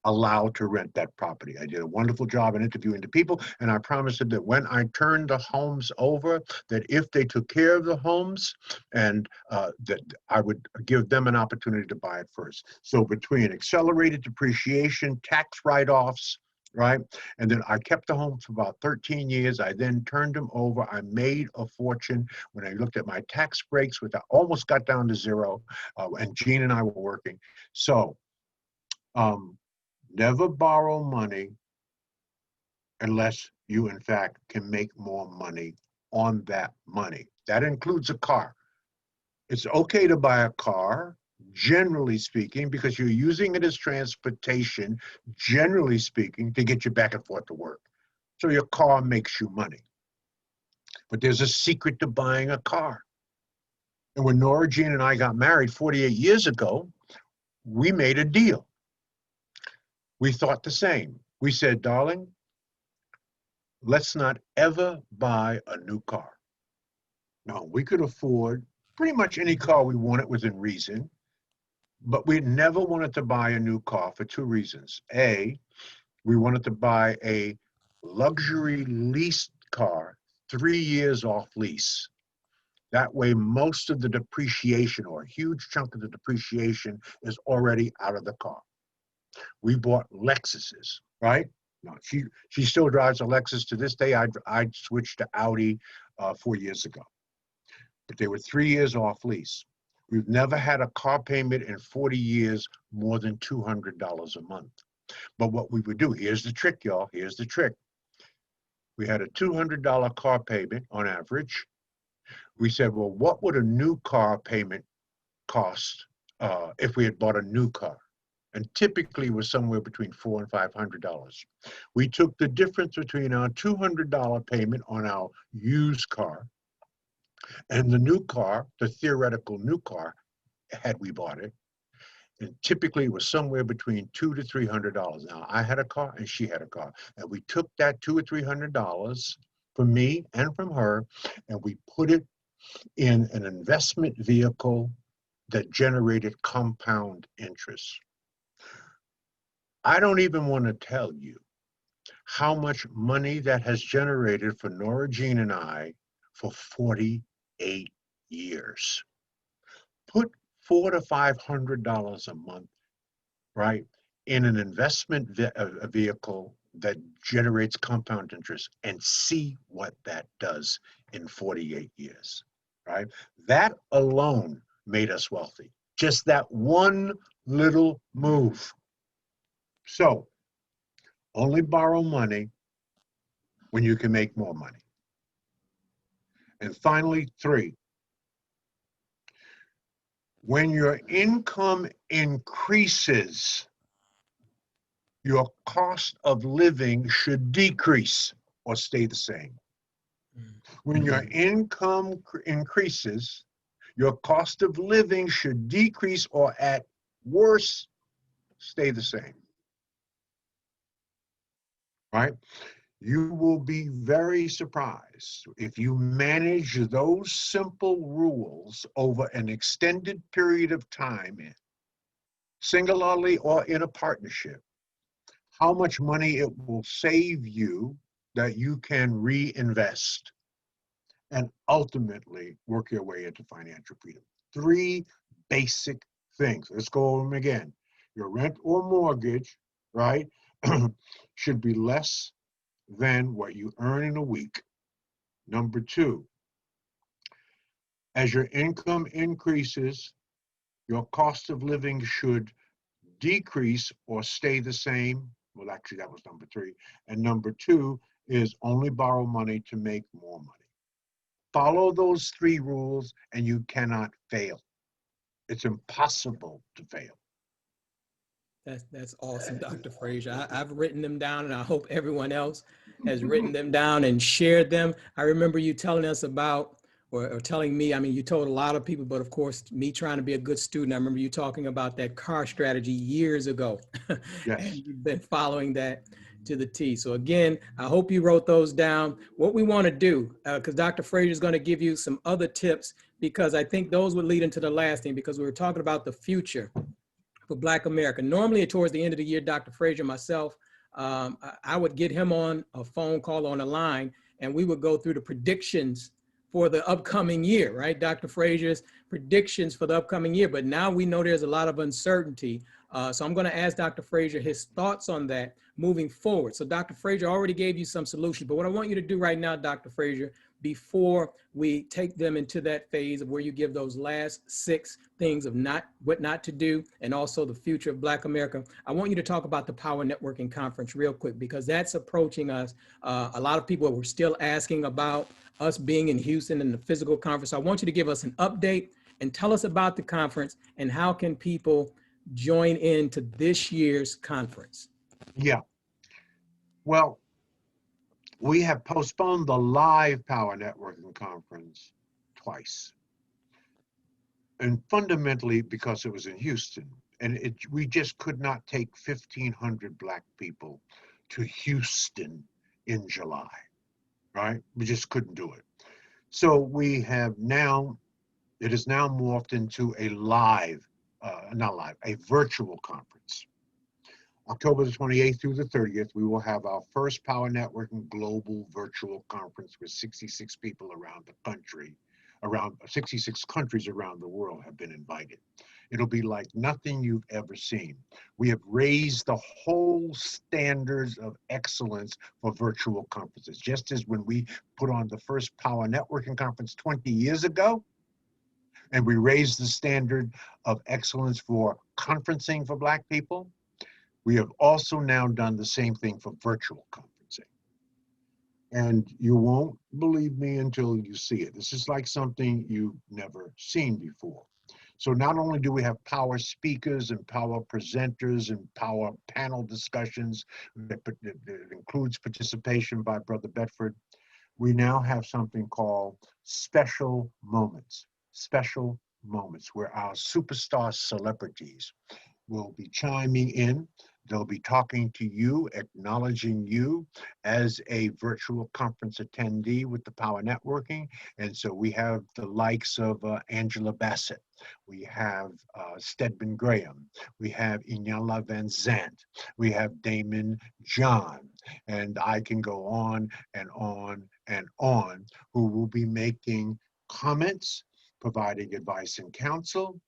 Speaker 2: allow to rent that property. I did a wonderful job in interviewing the people, and I promised them that when I turned the homes over, that if they took care of the homes, and that I would give them an opportunity to buy it first. So between accelerated depreciation, tax write-offs, right? And then I kept the homes for about 13 years. I then turned them over. I made a fortune when I looked at my tax breaks, which I almost got down to zero, and Gene and I were working. So never borrow money unless you, in fact, can make more money on that money. That includes a car. It's okay to buy a car, generally speaking, because you're using it as transportation, generally speaking, to get you back and forth to work. So your car makes you money. But there's a secret to buying a car. And when Nora Jean and I got married 48 years ago, we made a deal. We thought the same. We said, darling, let's not ever buy a new car. Now, we could afford pretty much any car we wanted within reason, but we never wanted to buy a new car for 2 reasons. A, we wanted to buy a luxury leased car, 3 years off lease. That way, most of the depreciation, or a huge chunk of the depreciation, is already out of the car. We bought Lexuses, right? No, she still drives a Lexus to this day. I switched to Audi 4 years ago, but they were 3 years off lease. We've never had a car payment in 40 years more than $200 a month. But what we would do, here's the trick, y'all. Here's the trick. We had a $200 car payment on average. We said, well, what would a new car payment cost if we had bought a new car? And typically it was somewhere between $400 and $500. We took the difference between our $200 payment on our used car and the new car, the theoretical new car, had we bought it. And typically it was somewhere between $200 to $300. Now I had a car and she had a car, and we took that $200 or $300 from me and from her, and we put it in an investment vehicle that generated compound interest. I don't even want to tell you how much money that has generated for Nora Jean and I for 48 years. Put $400 to $500 a month, right, in an investment vehicle that generates compound interest, and see what that does in 48 years, right? That alone made us wealthy. Just that one little move. So only borrow money when you can make more money. And finally, 3, when your income increases, your cost of living should decrease or stay the same. When your income increases, your cost of living should decrease or, at worst, stay the same. Right? You will be very surprised if you manage those simple rules over an extended period of time, singularly or in a partnership, how much money it will save you that you can reinvest and ultimately work your way into financial freedom. 3 basic things. Let's go over them again. Your rent or mortgage, right, should be less than what you earn in a week. Number 2, as your income increases, your cost of living should decrease or stay the same. Well, actually, that was number 3. And number 2 is only borrow money to make more money. Follow those 3 rules and you cannot fail. It's impossible to fail.
Speaker 1: That's awesome, Dr. Frazier. I've written them down, and I hope everyone else has written them down and shared them. I remember you telling us about, or telling me, I mean, you told a lot of people, but of course, me trying to be a good student, I remember you talking about that car strategy years ago.
Speaker 2: Yes.
Speaker 1: And you've been following that to the T. So again, I hope you wrote those down. What we want to do, because Dr. Frazier is going to give you some other tips, because I think those would lead into the last thing, because we were talking about the future for Black America. Normally, towards the end of the year, Dr. Frazier, myself, I would get him on a phone call on a line, and we would go through the predictions for the upcoming year, right? Dr. Frazier's predictions for the upcoming year. But now we know there's a lot of uncertainty. So I'm going to ask Dr. Frazier his thoughts on that moving forward. So Dr. Frazier already gave you some solutions, but what I want you to do right now, Dr. Frazier, before we take them into that phase of where you give those last 6 things of what not to do, and also the future of Black America, I want you to talk about the Power Networking Conference real quick, because that's approaching us. A lot of people were still asking about us being in Houston in the physical conference. So I want you to give us an update and tell us about the conference and how can people join into this year's conference.
Speaker 2: Yeah. Well, we have postponed the live Power Networking Conference twice. And fundamentally because it was in Houston. And we just could not take 1,500 Black people to Houston in July, right? We just couldn't do it. So we have now, it is now morphed into a a virtual conference. October the 28th through the 30th, we will have our first Power Networking Global Virtual Conference with 66 people around the country. Around 66 countries around the world have been invited. It'll be like nothing you've ever seen. We have raised the whole standards of excellence for virtual conferences. Just as when we put on the first Power Networking Conference 20 years ago, and we raised the standard of excellence for conferencing for Black people, we have also now done the same thing for virtual conferencing. And you won't believe me until you see it. This is like something you've never seen before. So not only do we have power speakers and power presenters and power panel discussions that includes participation by Brother Bedford, we now have something called special moments where our superstar celebrities will be chiming in. They'll be talking to you, acknowledging you as a virtual conference attendee with the Power Networking. And so we have the likes of Angela Bassett. We have Stedman Graham. We have Inyala Van Zant. We have Damon John. And I can go on and on and on, who will be making comments, providing advice and counsel,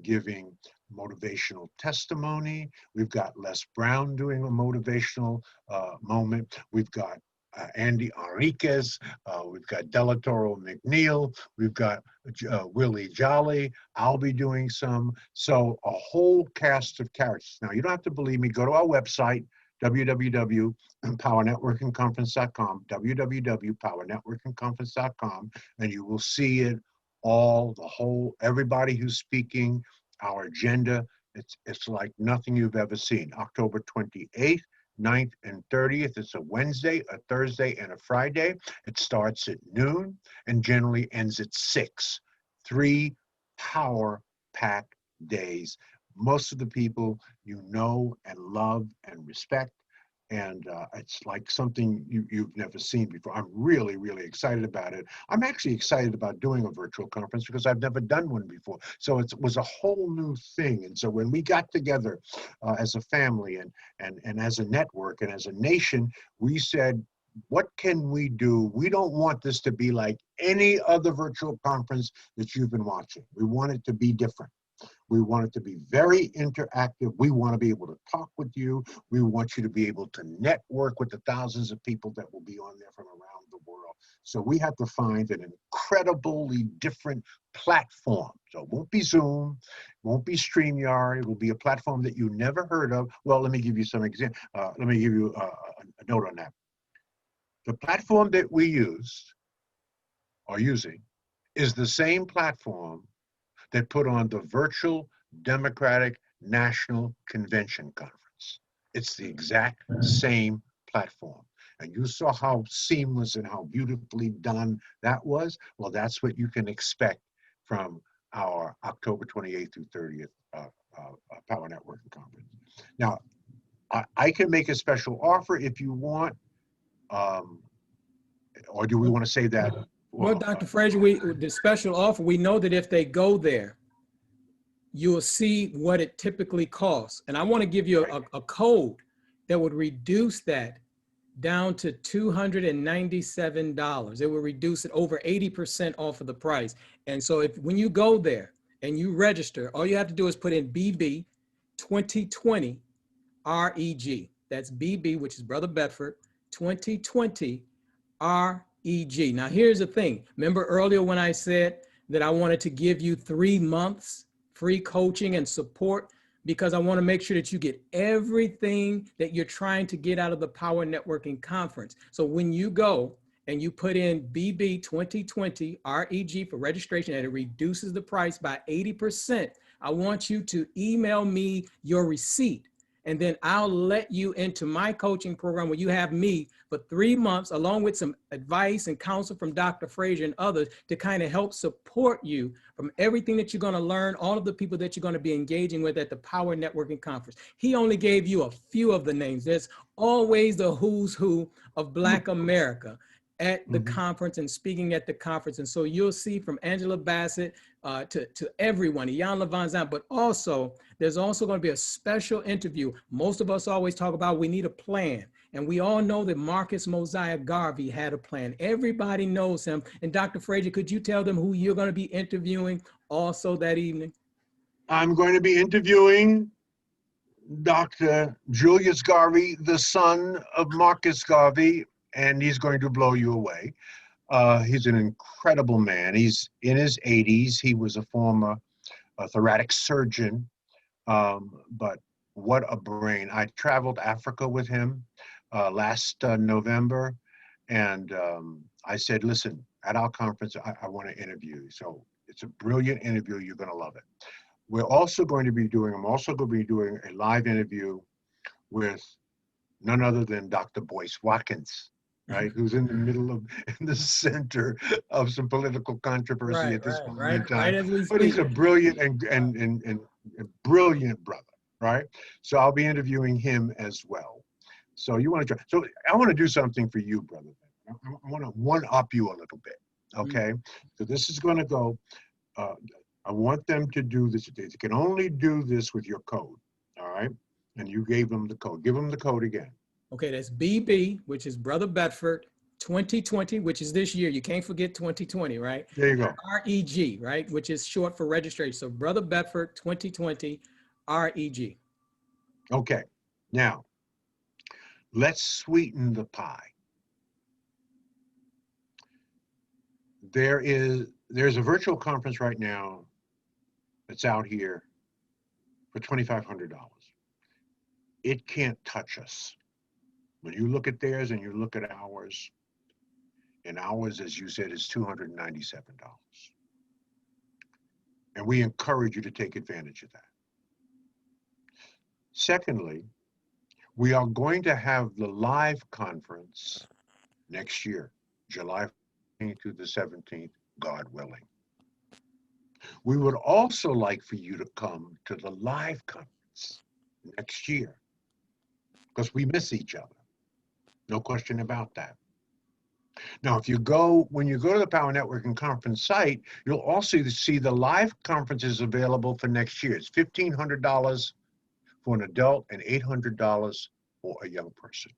Speaker 2: giving motivational testimony. We've got Les Brown doing a motivational moment. We've got Andy Enriquez. We've got Delatoro McNeil. We've got Willie Jolly. I'll be doing some. So a whole cast of characters. Now, you don't have to believe me. Go to our website, www.powernetworkingconference.com, www.powernetworkingconference.com, and you will see it all, the whole, everybody who's speaking, our agenda. It's like nothing you've ever seen. October 28th, 9th, and 30th. It's a Wednesday, a Thursday, and a Friday. It starts at noon and generally ends at 6. 3 power-packed days. Most of the people you know and love and respect. And it's like something you've never seen before. I'm really, really excited about it. I'm actually excited about doing a virtual conference because I've never done one before. So it was a whole new thing. And so when we got together as a family and as a network and as a nation, we said, what can we do? We don't want this to be like any other virtual conference that you've been watching. We want it to be different. We want it to be very interactive. We want to be able to talk with you. We want you to be able to network with the thousands of people that will be on there from around the world. So we have to find an incredibly different platform. So it won't be Zoom, it won't be StreamYard. It will be a platform that you never heard of. Well, let me give you some example. Let me give you a note on that. The platform that we used are using is the same platform that put on the virtual Democratic National Convention Conference. It's the exact same platform. And you saw how seamless and how beautifully done that was. Well, that's what you can expect from our October 28th through 30th Power Networking Conference. Now, I can make a special offer if you want, or do we want to say that?
Speaker 1: Well, Dr. Frazier, the special offer, we know that if they go there, you'll see what it typically costs. And I want to give you a code that would reduce that down to $297. It will reduce it over 80% off of the price. And so when you go there and you register, all you have to do is put in BB 2020 REG. That's BB, which is Brother Bedford, 2020 REG. Now, here's the thing. Remember earlier when I said that I wanted to give you 3 months free coaching and support, because I want to make sure that you get everything that you're trying to get out of the Power Networking Conference. So when you go and you put in BB 2020 REG for registration and it reduces the price by 80%, I want you to email me your receipt. And then I'll let you into my coaching program where you have me for 3 months, along with some advice and counsel from Dr. Frazier and others to kind of help support you from everything that you're going to learn, all of the people that you're going to be engaging with at the Power Networking Conference. He only gave you a few of the names. There's always the who's who of Black America at the conference and speaking at the conference. And so you'll see from Angela Bassett to everyone, Ian Levanzan, but also there's also going to be a special interview. Most of us always talk about we need a plan. And we all know that Marcus Mosiah Garvey had a plan. Everybody knows him. And Dr. Frazier, could you tell them who you're going to be interviewing also that evening?
Speaker 2: I'm going to be interviewing Dr. Julius Garvey, the son of Marcus Garvey, and he's going to blow you away. He's an incredible man. He's in his 80s. He was a former thoracic surgeon, but what a brain. I traveled Africa with him last November, and I said, listen, at our conference, I want to interview you. So it's a brilliant interview. You're going to love it. I'm also going to be doing a live interview with none other than Dr. Boyce Watkins, right? Who's in the center of some political controversy at this moment in time.
Speaker 1: Right as we speak.
Speaker 2: But he's a brilliant and brilliant brother, right? So I'll be interviewing him as well. So you want to try. So I want to do something for you, brother. I want to one-up you a little bit, okay? So this is going to go. I want them to do this. They can only do this with your code, all right? And you gave them the code. Give them the code again.
Speaker 1: Okay, that's BB, which is Brother Bedford, 2020, which is this year. You can't forget 2020, right?
Speaker 2: There you go.
Speaker 1: REG, right, which is short for registration. So Brother Bedford, 2020, REG.
Speaker 2: Okay, now let's sweeten the pie. There's a virtual conference right now that's out here for $2,500. It can't touch us. When you look at theirs and you look at ours, and ours, as you said, is $297. And we encourage you to take advantage of that. Secondly, we are going to have the live conference next year, July 14th through the 17th, God willing. We would also like for you to come to the live conference next year, because we miss each other. No question about that. Now, when you go to the Power Networking Conference site, you'll also see the live conferences available for next year. It's $1,500 for an adult and $800 for a young person.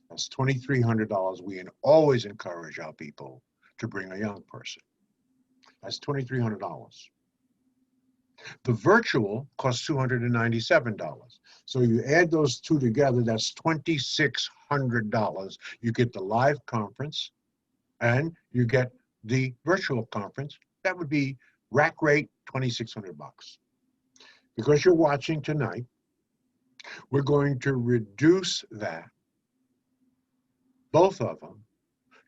Speaker 2: That's $2,300. We always encourage our people to bring a young person. That's $2,300. The virtual costs $297. So you add those two together, that's $2,600. You get the live conference and you get the virtual conference. That would be rack rate $2,600. Because you're watching tonight, we're going to reduce that, both of them,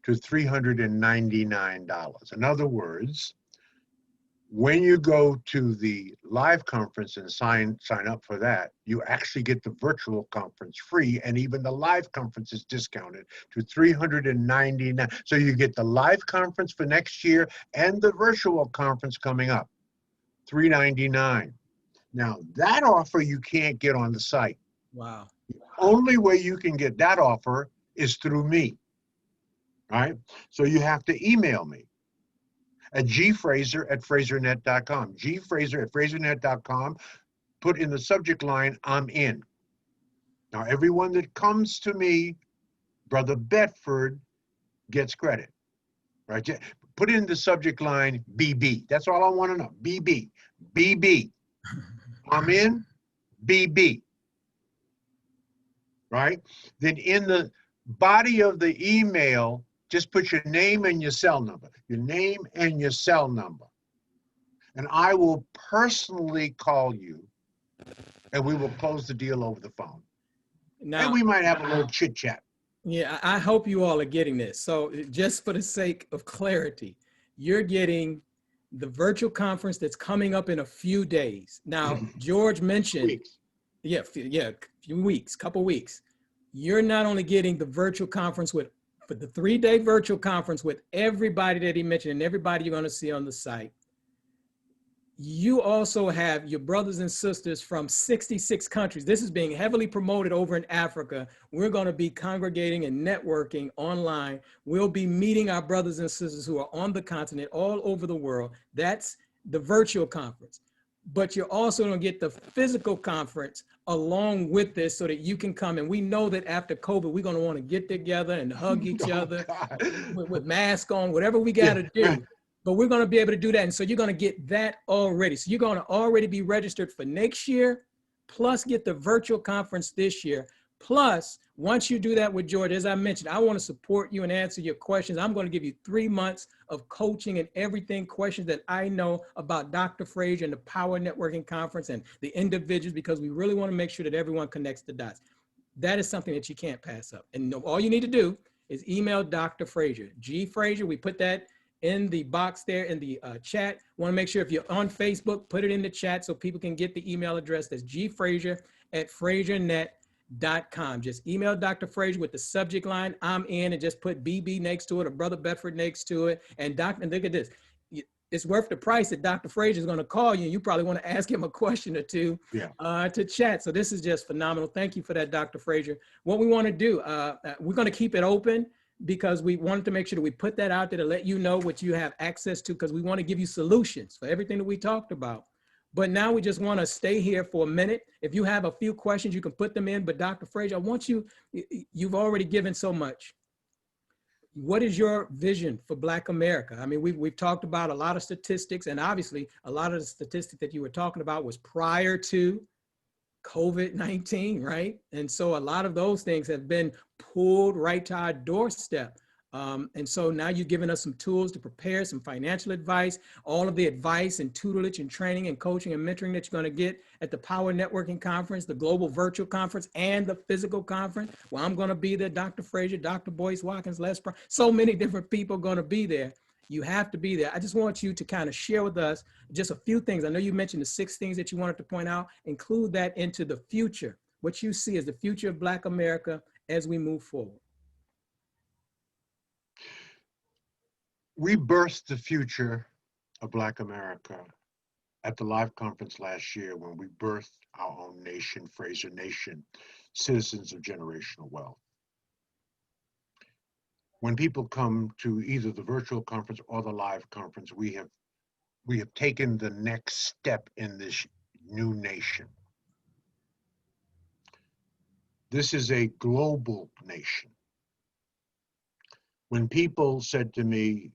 Speaker 2: to $399. In other words, when you go to the live conference and sign up for that, you actually get the virtual conference free, and even the live conference is discounted to $399. So you get the live conference for next year and the virtual conference coming up, $399. Now that offer you can't get on the site.
Speaker 1: Wow.
Speaker 2: The only way you can get that offer is through me, right? So you have to email me at gfrazier@fraziernet.com. gfrazier@fraziernet.com. Put in the subject line, I'm in. Now, everyone that comes to me, Brother Bedford, gets credit, right? Put in the subject line, BB. That's all I want to know. BB. BB. I'm in, BB. Right? Then in the body of the email, just put your name and your cell number. Your name and your cell number. And I will personally call you, and we will close the deal over the phone.
Speaker 1: Now,
Speaker 2: and we might have a little chit chat.
Speaker 1: Yeah, I hope you all are getting this. So just for the sake of clarity, you're getting the virtual conference that's coming up in a few days. Now, George mentioned,
Speaker 2: Weeks.
Speaker 1: a few weeks, couple weeks. You're not only getting the virtual conference for the 3-day virtual conference with everybody that he mentioned and everybody you're going to see on the site. You also have your brothers and sisters from 66 countries. This is being heavily promoted over in Africa. We're going to be congregating and networking online. We'll be meeting our brothers and sisters who are on the continent all over the world. That's the virtual conference. But you're also going to get the physical conference along with this so that you can come. And we know that after COVID, we're going to want to get together and hug each other with masks on, whatever we got to do. But we're going to be able to do that. And so you're going to get that already. So you're going to already be registered for next year, plus get the virtual conference this year. Plus, once you do that with George, as I mentioned, I want to support you and answer your questions. I'm going to give you 3 months of coaching and everything, questions that I know about Dr. Frazier and the Power Networking Conference and the individuals, because we really want to make sure that everyone connects the dots. That is something that you can't pass up. And all you need to do is email Dr. Frazier, G Frazier. We put that in the box there in the chat. Want to make sure if you're on Facebook, put it in the chat so people can get the email address. That's gfrazier@fraziernet.com. Just email Dr. Frazier with the subject line, I'm in, and just put BB next to it or Brother Bedford next to it. And look at this. It's worth the price that Dr. Frazier is going to call you. You probably want to ask him a question or two to chat. So this is just phenomenal. Thank you for that, Dr. Frazier. What we want to do, we're going to keep it open because we wanted to make sure that we put that out there to let you know what you have access to, because we want to give you solutions for everything that we talked about. But now we just want to stay here for a minute. If you have a few questions, you can put them in. But Dr. Frazier, I want you've already given so much. What is your vision for Black America? I mean, we've talked about a lot of statistics, and obviously a lot of the statistics that you were talking about was prior to COVID-19, right? And so a lot of those things have been pulled right to our doorstep. And so now you've given us some tools to prepare, some financial advice, all of the advice and tutelage and training and coaching and mentoring that you're going to get at the Power Networking Conference, the Global Virtual Conference, and the physical conference. Well, I'm going to be there, Dr. Frazier, Dr. Boyce Watkins, Les Brown, so many different people are going to be there. You have to be there. I just want you to kind of share with us just a few things. I know you mentioned the 6 things that you wanted to point out. Include that into the future, what you see as the future of Black America as we move forward.
Speaker 2: We birthed the future of Black America at the live conference last year when we birthed our own nation, Frazier Nation, citizens of generational wealth. When people come to either the virtual conference or the live conference, we have taken the next step in this new nation. This is a global nation. When people said to me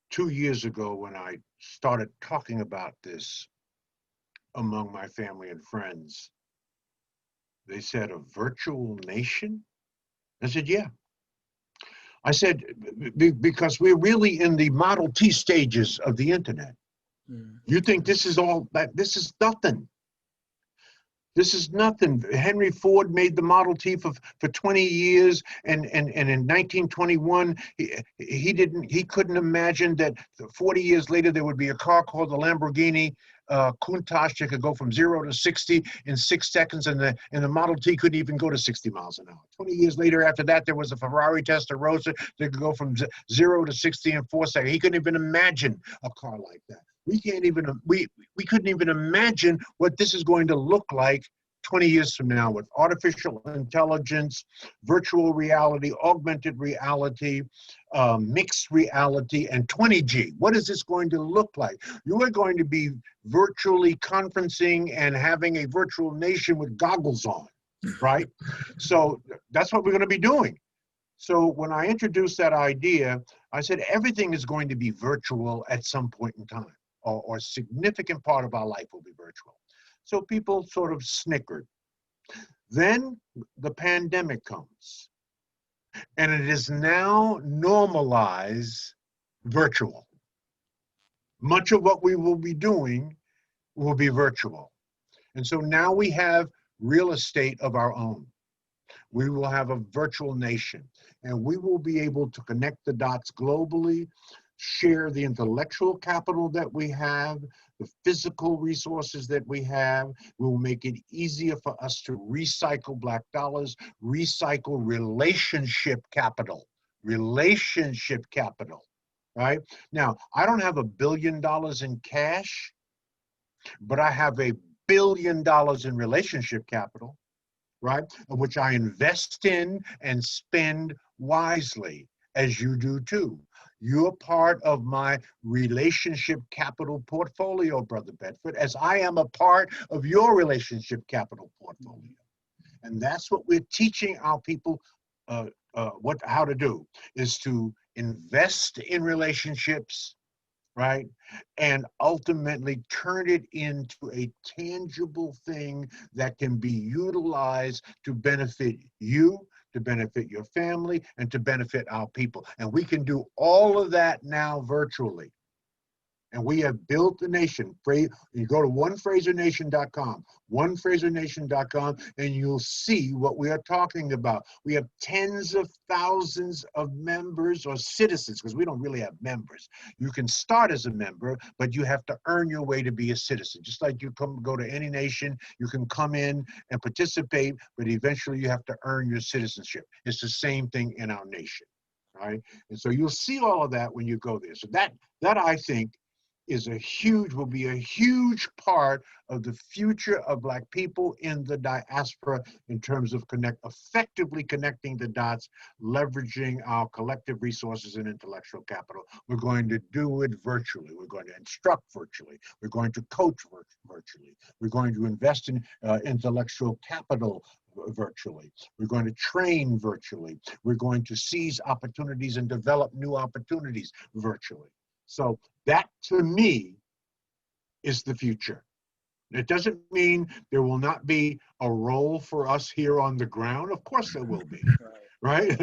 Speaker 2: 2 years ago, when I started talking about this among my family and friends, they said, a virtual nation? I said, yeah. I said, because we're really in the Model T stages of the internet. You think this is all that? This is nothing. This is nothing. Henry Ford made the Model T for 20 years, and in 1921, he couldn't imagine that 40 years later there would be a car called the Lamborghini Countach that could go from 0 to 60 in 6 seconds, and the Model T couldn't even go to 60 miles an hour. 20 years later, after that, there was a Ferrari Testarossa that could go from 0 to 60 in 4 seconds. He couldn't even imagine a car like that. We couldn't even imagine what this is going to look like 20 years from now with artificial intelligence, virtual reality, augmented reality, mixed reality, and 20G. What is this going to look like? You are going to be virtually conferencing and having a virtual nation with goggles on, right? So that's what we're going to be doing. So when I introduced that idea, I said everything is going to be virtual at some point in time, or a significant part of our life will be virtual. So people sort of snickered. Then the pandemic comes, and it is now normalized virtual. Much of what we will be doing will be virtual. And so now we have real estate of our own. We will have a virtual nation, and we will be able to connect the dots globally, share the intellectual capital that we have, the physical resources that we have. We will make it easier for us to recycle Black dollars, recycle relationship capital, right? Now, I don't have $1 billion in cash, but I have $1 billion in relationship capital, right? Which I invest in and spend wisely, as you do too. You're part of my relationship capital portfolio, Brother Bedford, as I am a part of your relationship capital portfolio. And that's what we're teaching our people how to do, is to invest in relationships, right? And ultimately turn it into a tangible thing that can be utilized to benefit you, to benefit your family, and to benefit our people. And we can do all of that now virtually. And we have built a nation. You go to onefraziernation.com, onefraziernation.com, and you'll see what we are talking about. We have tens of thousands of members or citizens, because we don't really have members. You can start as a member, but you have to earn your way to be a citizen. Just like you go to any nation, you can come in and participate, but eventually you have to earn your citizenship. It's the same thing in our nation, right? And so you'll see all of that when you go there. So that I think will be a huge part of the future of Black people in the diaspora in terms of effectively connecting the dots, leveraging our collective resources and intellectual capital. We're going to do it virtually. We're going to instruct virtually. We're going to coach virtually. We're going to invest in intellectual capital virtually. We're going to train virtually. We're going to seize opportunities and develop new opportunities virtually. So that, to me, is the future. It doesn't mean there will not be a role for us here on the ground. Of course there will be, right?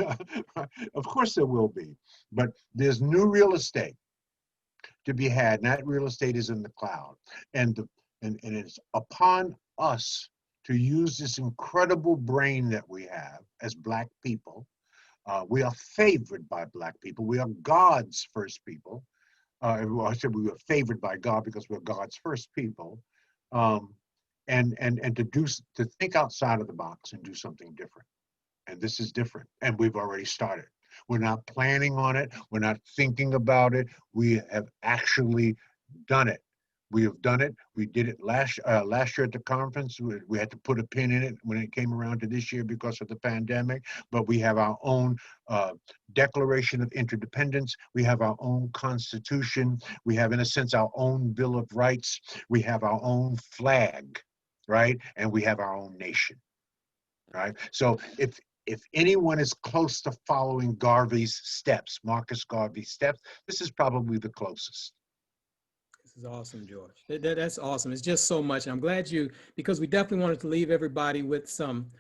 Speaker 2: Of course there will be. But there's new real estate to be had, and that real estate is in the cloud. And it's upon us to use this incredible brain that we have as Black people. We are favored by Black people. We are God's first people. I said we were favored by God because we're God's first people, and to think outside of the box and do something different. And this is different, and we've already started. We're not planning on it. We're not thinking about it. We have actually done it. We have done it. We did it last year at the conference. We had to put a pin in it when it came around to this year because of the pandemic. But we have our own Declaration of Interdependence. We have our own Constitution. We have, in a sense, our own Bill of Rights. We have our own flag, right? And we have our own nation, right? So if anyone is close to following Garvey's steps, Marcus Garvey's steps, this is probably the closest.
Speaker 1: This is awesome, George. That's awesome. It's just so much. And I'm glad because we definitely wanted to leave everybody with some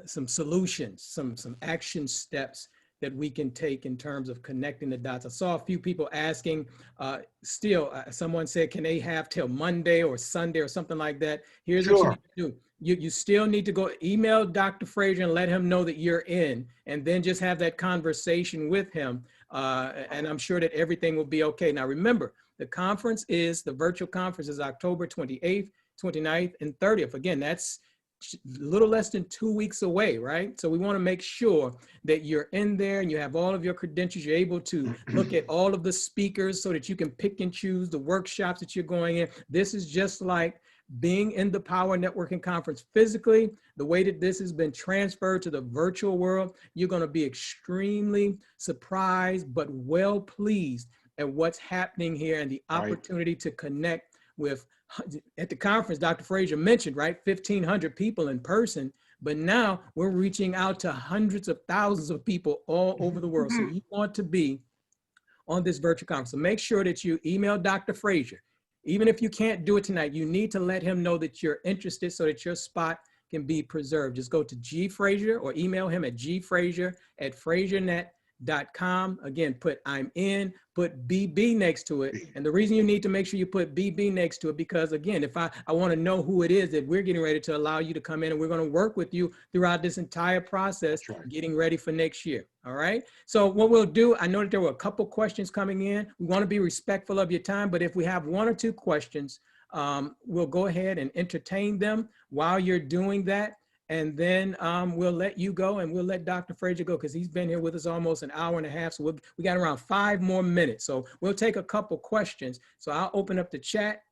Speaker 1: solutions, some action steps that we can take in terms of connecting the dots. I saw a few people asking, someone said, can they have till Monday or Sunday or something like that? Here's what you need to do. you still need to go email Dr. Frazier and let him know that you're in, and then just have that conversation with him. And I'm sure that everything will be okay. Now, remember, the virtual conference is October 28th, 29th, and 30th. Again, that's a little less than 2 weeks away, right? So we want to make sure that you're in there and you have all of your credentials. You're able to look at all of the speakers so that you can pick and choose the workshops that you're going in. This is just like being in the Power Networking Conference physically. The way that this has been transferred to the virtual world, you're going to be extremely surprised, but well pleased at what's happening here and the opportunity to connect with. At the conference, Dr. Frazier mentioned, right, 1,500 people in person, but now we're reaching out to hundreds of thousands of people all over the world. So you want to be on this virtual conference. So make sure that you email Dr. Frazier. Even if you can't do it tonight, you need to let him know that you're interested so that your spot can be preserved. Just go to G Frazier or email him at gfrazier@fraziernet.com. Again, put I'm in, put BB next to it. And the reason you need to make sure you put BB next to it, because again, if I want to know who it is that we're getting ready to allow you to come in, and we're going to work with you throughout this entire process, getting ready for next year. All right. So what we'll do, I know that there were a couple questions coming in. We want to be respectful of your time, but if we have 1 or 2 questions, we'll go ahead and entertain them while you're doing that. And then we'll let you go, and we'll let Dr. Frazier go, because he's been here with us almost an hour and a half. So we got around 5 more minutes. So we'll take a couple questions. So I'll open up the chat.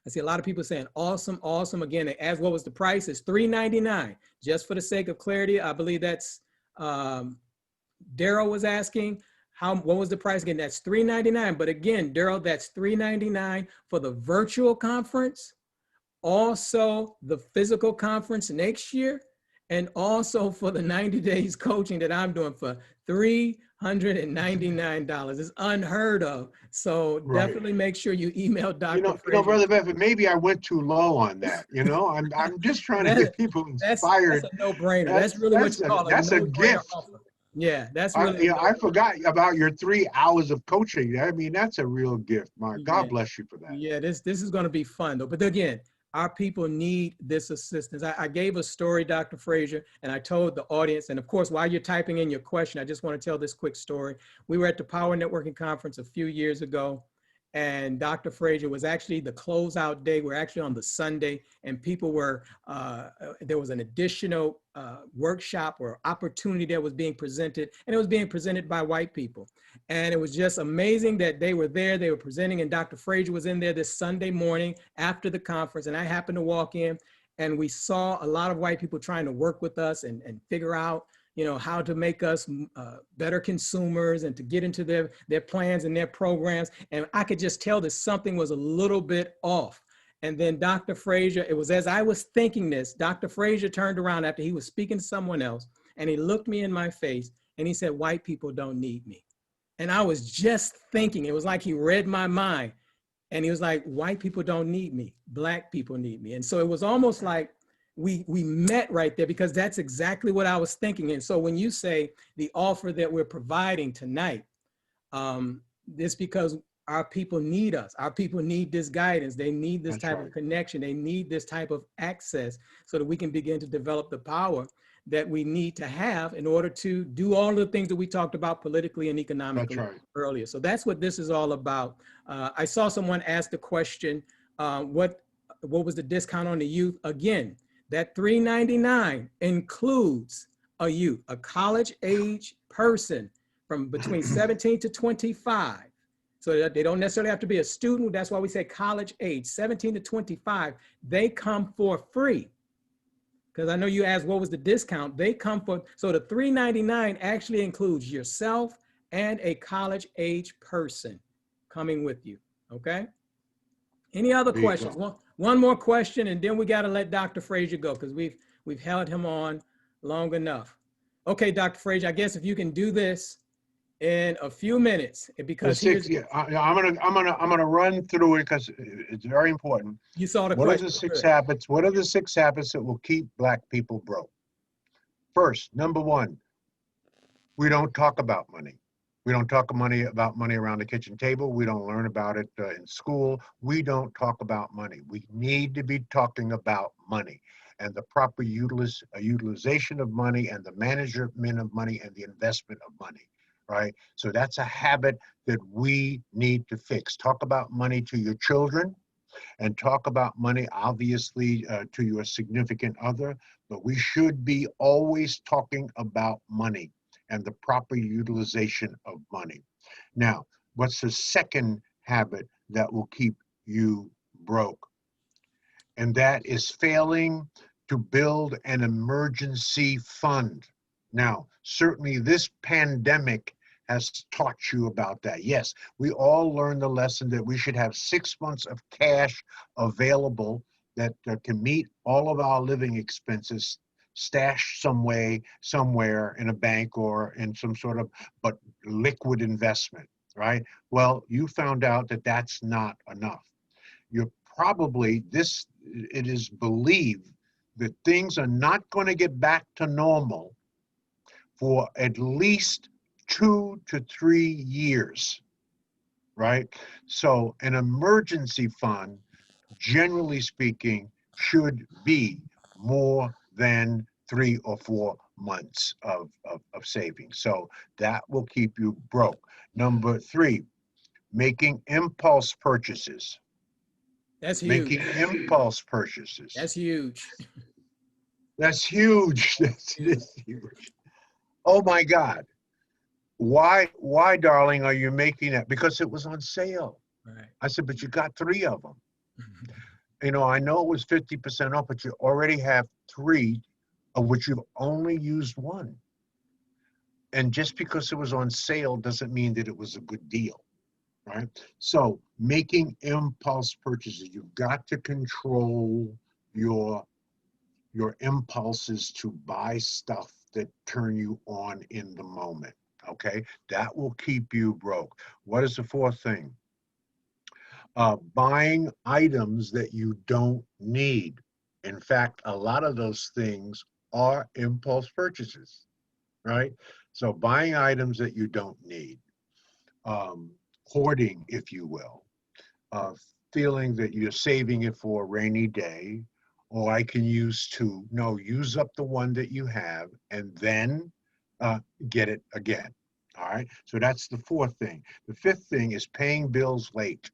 Speaker 1: I see a lot of people saying, awesome, awesome. Again, they asked what was the price. It's $3.99. Just for the sake of clarity, I believe that's Daryl was asking, what was the price again? That's $3.99. But again, Daryl, that's $3.99 for the virtual conference, also the physical conference next year, and also for the 90 days coaching that I'm doing for $399. It's unheard of. So definitely make sure you email Dr. Frazier.
Speaker 2: Brother Bedford, maybe I went too low on that. I'm just trying to get people inspired.
Speaker 1: That's a no-brainer. That's really what you call
Speaker 2: that's a gift.
Speaker 1: Offer. Yeah, that's really.
Speaker 2: I forgot about your 3 hours of coaching. I mean, that's a real gift. God bless you for that.
Speaker 1: Yeah, this is going to be fun though. But again, our people need this assistance. I gave a story, Dr. Frazier, and I told the audience, and of course, while you're typing in your question, I just want to tell this quick story. We were at the Power Networking Conference a few years ago, and Dr. Frazier was actually the closeout day. We're actually on the Sunday, and people were, there was an additional workshop or opportunity that was being presented, and it was being presented by white people. And it was just amazing that they were there, they were presenting, and Dr. Frazier was in there this Sunday morning after the conference, and I happened to walk in, and we saw a lot of white people trying to work with us and figure out, how to make us better consumers and to get into their plans and their programs. And I could just tell that something was a little bit off. And then Dr. Frazier, it was as I was thinking this, Dr. Frazier turned around after he was speaking to someone else, and he looked me in my face and he said, "White people don't need me." And I was just thinking, it was like he read my mind. And he was like, "White people don't need me, Black people need me." And so it was almost like we met right there, because that's exactly what I was thinking. And so when you say the offer that we're providing tonight, it's because our people need us. Our people need this guidance. They need this type of connection. They need this type of access so that we can begin to develop the power that we need to have in order to do all the things that we talked about politically and economically earlier. So that's what this is all about. I saw someone ask the question, what was the discount on the youth? Again, that $3.99 includes a youth, a college age person from between 17 to 25. So that they don't necessarily have to be a student. That's why we say college age, 17 to 25. They come for free. Because I know you asked what was the discount. They come for, so the $3.99 actually includes yourself and a college age person coming with you, okay? Any other questions? One more question, and then we got to let Dr. Frazier go, because we've held him on long enough. Okay, Dr. Frazier, I guess if you can do this in a few minutes, because
Speaker 2: I'm gonna run through it because it's very important.
Speaker 1: You saw the
Speaker 2: question.
Speaker 1: What
Speaker 2: are the 6 habits? What are the 6 habits that will keep Black people broke? First, number 1, we don't talk about money. We don't talk about money around the kitchen table. We don't learn about it in school. We don't talk about money. We need to be talking about money and the proper utilization of money and the management of money and the investment of money, right? So that's a habit that we need to fix. Talk about money to your children and talk about money, obviously, to your significant other, but we should be always talking about money and the proper utilization of money. Now, what's the second habit that will keep you broke? And that is failing to build an emergency fund. Now, certainly this pandemic has taught you about that. Yes, we all learned the lesson that we should have 6 months of cash available that can meet all of our living expenses, stashed somewhere in a bank or in some sort of but liquid investment, right? Well, you found out that that's not enough. You're probably it is believed that things are not going to get back to normal for at least 2 to 3 years, right? So an emergency fund, generally speaking, should be more than 3 or 4 months of savings. So that will keep you broke. Number 3, making impulse purchases.
Speaker 1: That's huge.
Speaker 2: Making impulse purchases.
Speaker 1: That's huge.
Speaker 2: That's huge. That's
Speaker 1: Huge.
Speaker 2: huge. Oh my God. Why, darling, are you making that? Because it was on sale.
Speaker 1: Right.
Speaker 2: I said, but you got 3 of them. You know, I know it was 50% off, but you already have 3 of which you've only used 1. And just because it was on sale doesn't mean that it was a good deal, right? So making impulse purchases, you've got to control your impulses to buy stuff that turn you on in the moment, okay? That will keep you broke. What is the 4th thing? Buying items that you don't need. In fact, a lot of those things are impulse purchases, right? So buying items that you don't need, hoarding, if you will, uh, feeling that you're saving it for a rainy day, or I can use 2. No, use up the one that you have and then get it again. All right. So that's the 4th thing. The 5th thing is paying bills late.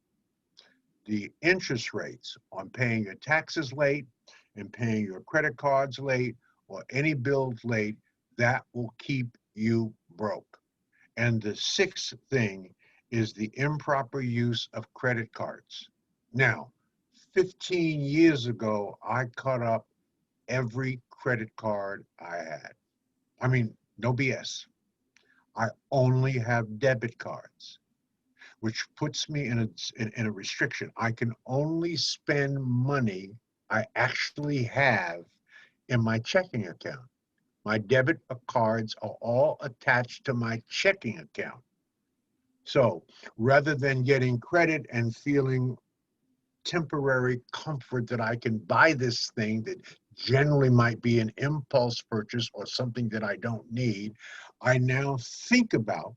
Speaker 2: The interest rates on paying your taxes late and paying your credit cards late or any bills late, that will keep you broke. And the 6th thing is the improper use of credit cards. Now, 15 years ago, I cut up every credit card I had. I mean, no BS. I only have debit cards, which puts me in a restriction. I can only spend money I actually have in my checking account. My debit cards are all attached to my checking account. So rather than getting credit and feeling temporary comfort that I can buy this thing that generally might be an impulse purchase or something that I don't need, I now think about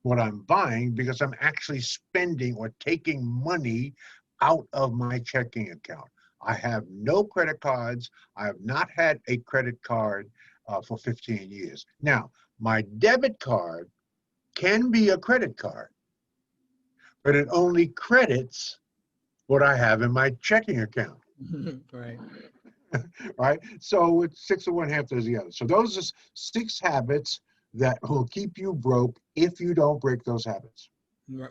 Speaker 2: what I'm buying because I'm actually spending or taking money out of my checking account. I have no credit cards. I have not had a credit card for 15 years. Now, my debit card can be a credit card, but it only credits what I have in my checking account.
Speaker 1: Right.
Speaker 2: Right? So it's 6 of one, half does the other. So those are 6 habits that will keep you broke if you don't break those habits.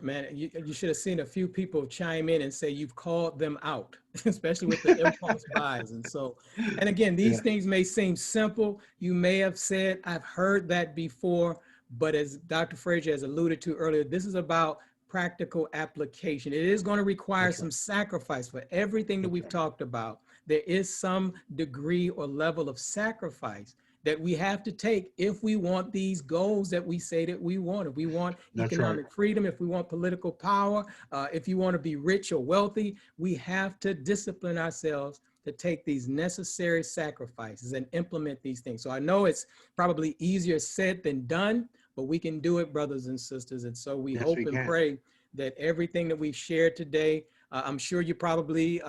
Speaker 1: Man, you should have seen a few people chime in and say you've called them out, especially with the impulse buys. And so, and again, these
Speaker 2: Yeah.
Speaker 1: things may seem simple. You may have said, I've heard that before, but as Dr. Frazier has alluded to earlier, this is about practical application. It is going to require
Speaker 2: That's
Speaker 1: some
Speaker 2: right.
Speaker 1: sacrifice for everything that
Speaker 2: That's
Speaker 1: we've
Speaker 2: right.
Speaker 1: talked about. There is some degree or level of sacrifice that we have to take if we want these goals that we say that we want. If we want
Speaker 2: That's right.
Speaker 1: economic freedom, if we want political power, if you want to be rich or wealthy, we have to discipline ourselves to take these necessary sacrifices and implement these things. So I know it's probably easier said than done, but we can do it, brothers and sisters. And so we
Speaker 2: Yes,
Speaker 1: hope
Speaker 2: we
Speaker 1: and
Speaker 2: can.
Speaker 1: pray that everything that we've shared today, I'm sure you probably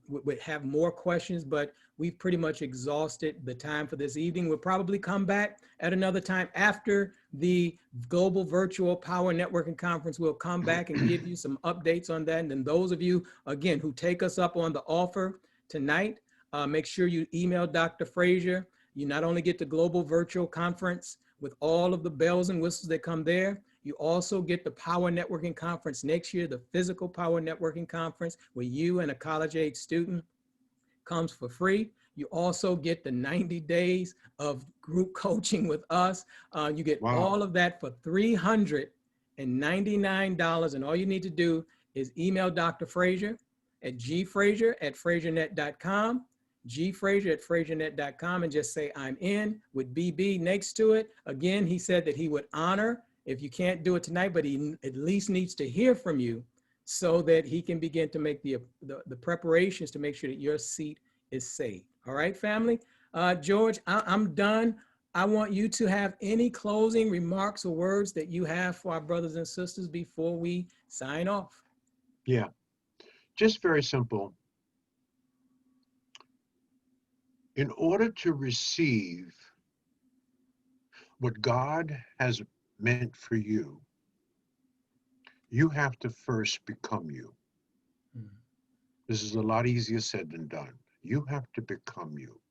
Speaker 1: would have more questions, but we've pretty much exhausted the time for this evening. We'll probably come back at another time after the Global Virtual Power Networking Conference. We'll come back and give you some updates on that. And then those of you, again, who take us up on the offer tonight, make sure you email Dr. Frazier. You not only get the Global Virtual Conference with all of the bells and whistles that come there, you also get the Power Networking Conference next year, the physical Power Networking Conference, where you and a college-age student comes for free. You also get the 90 days of group coaching with us. You get all of that for $399. And all you need to do is email Dr. Frazier at gfrazier@fraziernet.com, gfrazier@fraziernet.com, and just say, I'm in, with BB next to it. Again, he said that he would honor if you can't do it tonight, but he at least needs to hear from you so that he can begin to make the preparations to make sure that your seat is saved. All right, family? George, I'm done. I want you to have any closing remarks or words that you have for our brothers and sisters before we sign off.
Speaker 2: Yeah, just very simple. In order to receive what God has meant for you, you have to first become you. This is a lot easier said than done. You have to become you,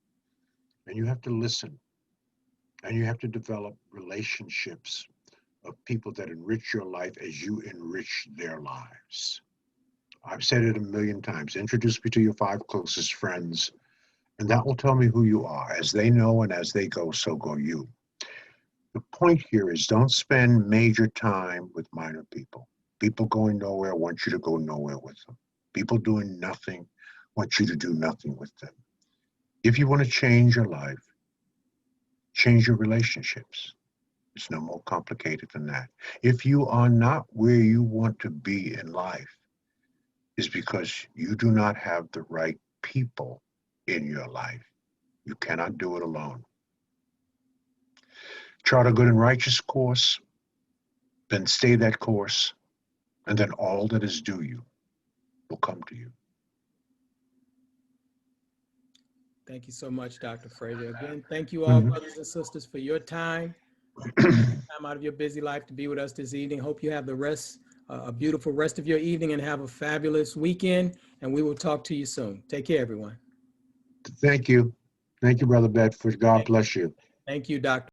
Speaker 2: and you have to listen, and you have to develop relationships of people that enrich your life as you enrich their lives. I've said it a million times. Introduce me to your 5 closest friends, and that will tell me who you are. As they know and as they go, so go you. The point here is don't spend major time with minor people. People going nowhere want you to go nowhere with them. People doing nothing want you to do nothing with them. If you want to change your life, change your relationships. It's no more complicated than that. If you are not where you want to be in life, it's because you do not have the right people in your life. You cannot do it alone. Chart a good and righteous course, then stay that course, and then all that is due you will come to you.
Speaker 1: Thank you so much, Dr. Frazier. Again, thank you all, brothers and sisters, for your time out of your busy life to be with us this evening. Hope you have a beautiful rest of your evening, and have a fabulous weekend. And we will talk to you soon. Take care, everyone.
Speaker 2: Thank you. Thank you, Brother Bedford. God bless you.
Speaker 1: Thank you, Dr.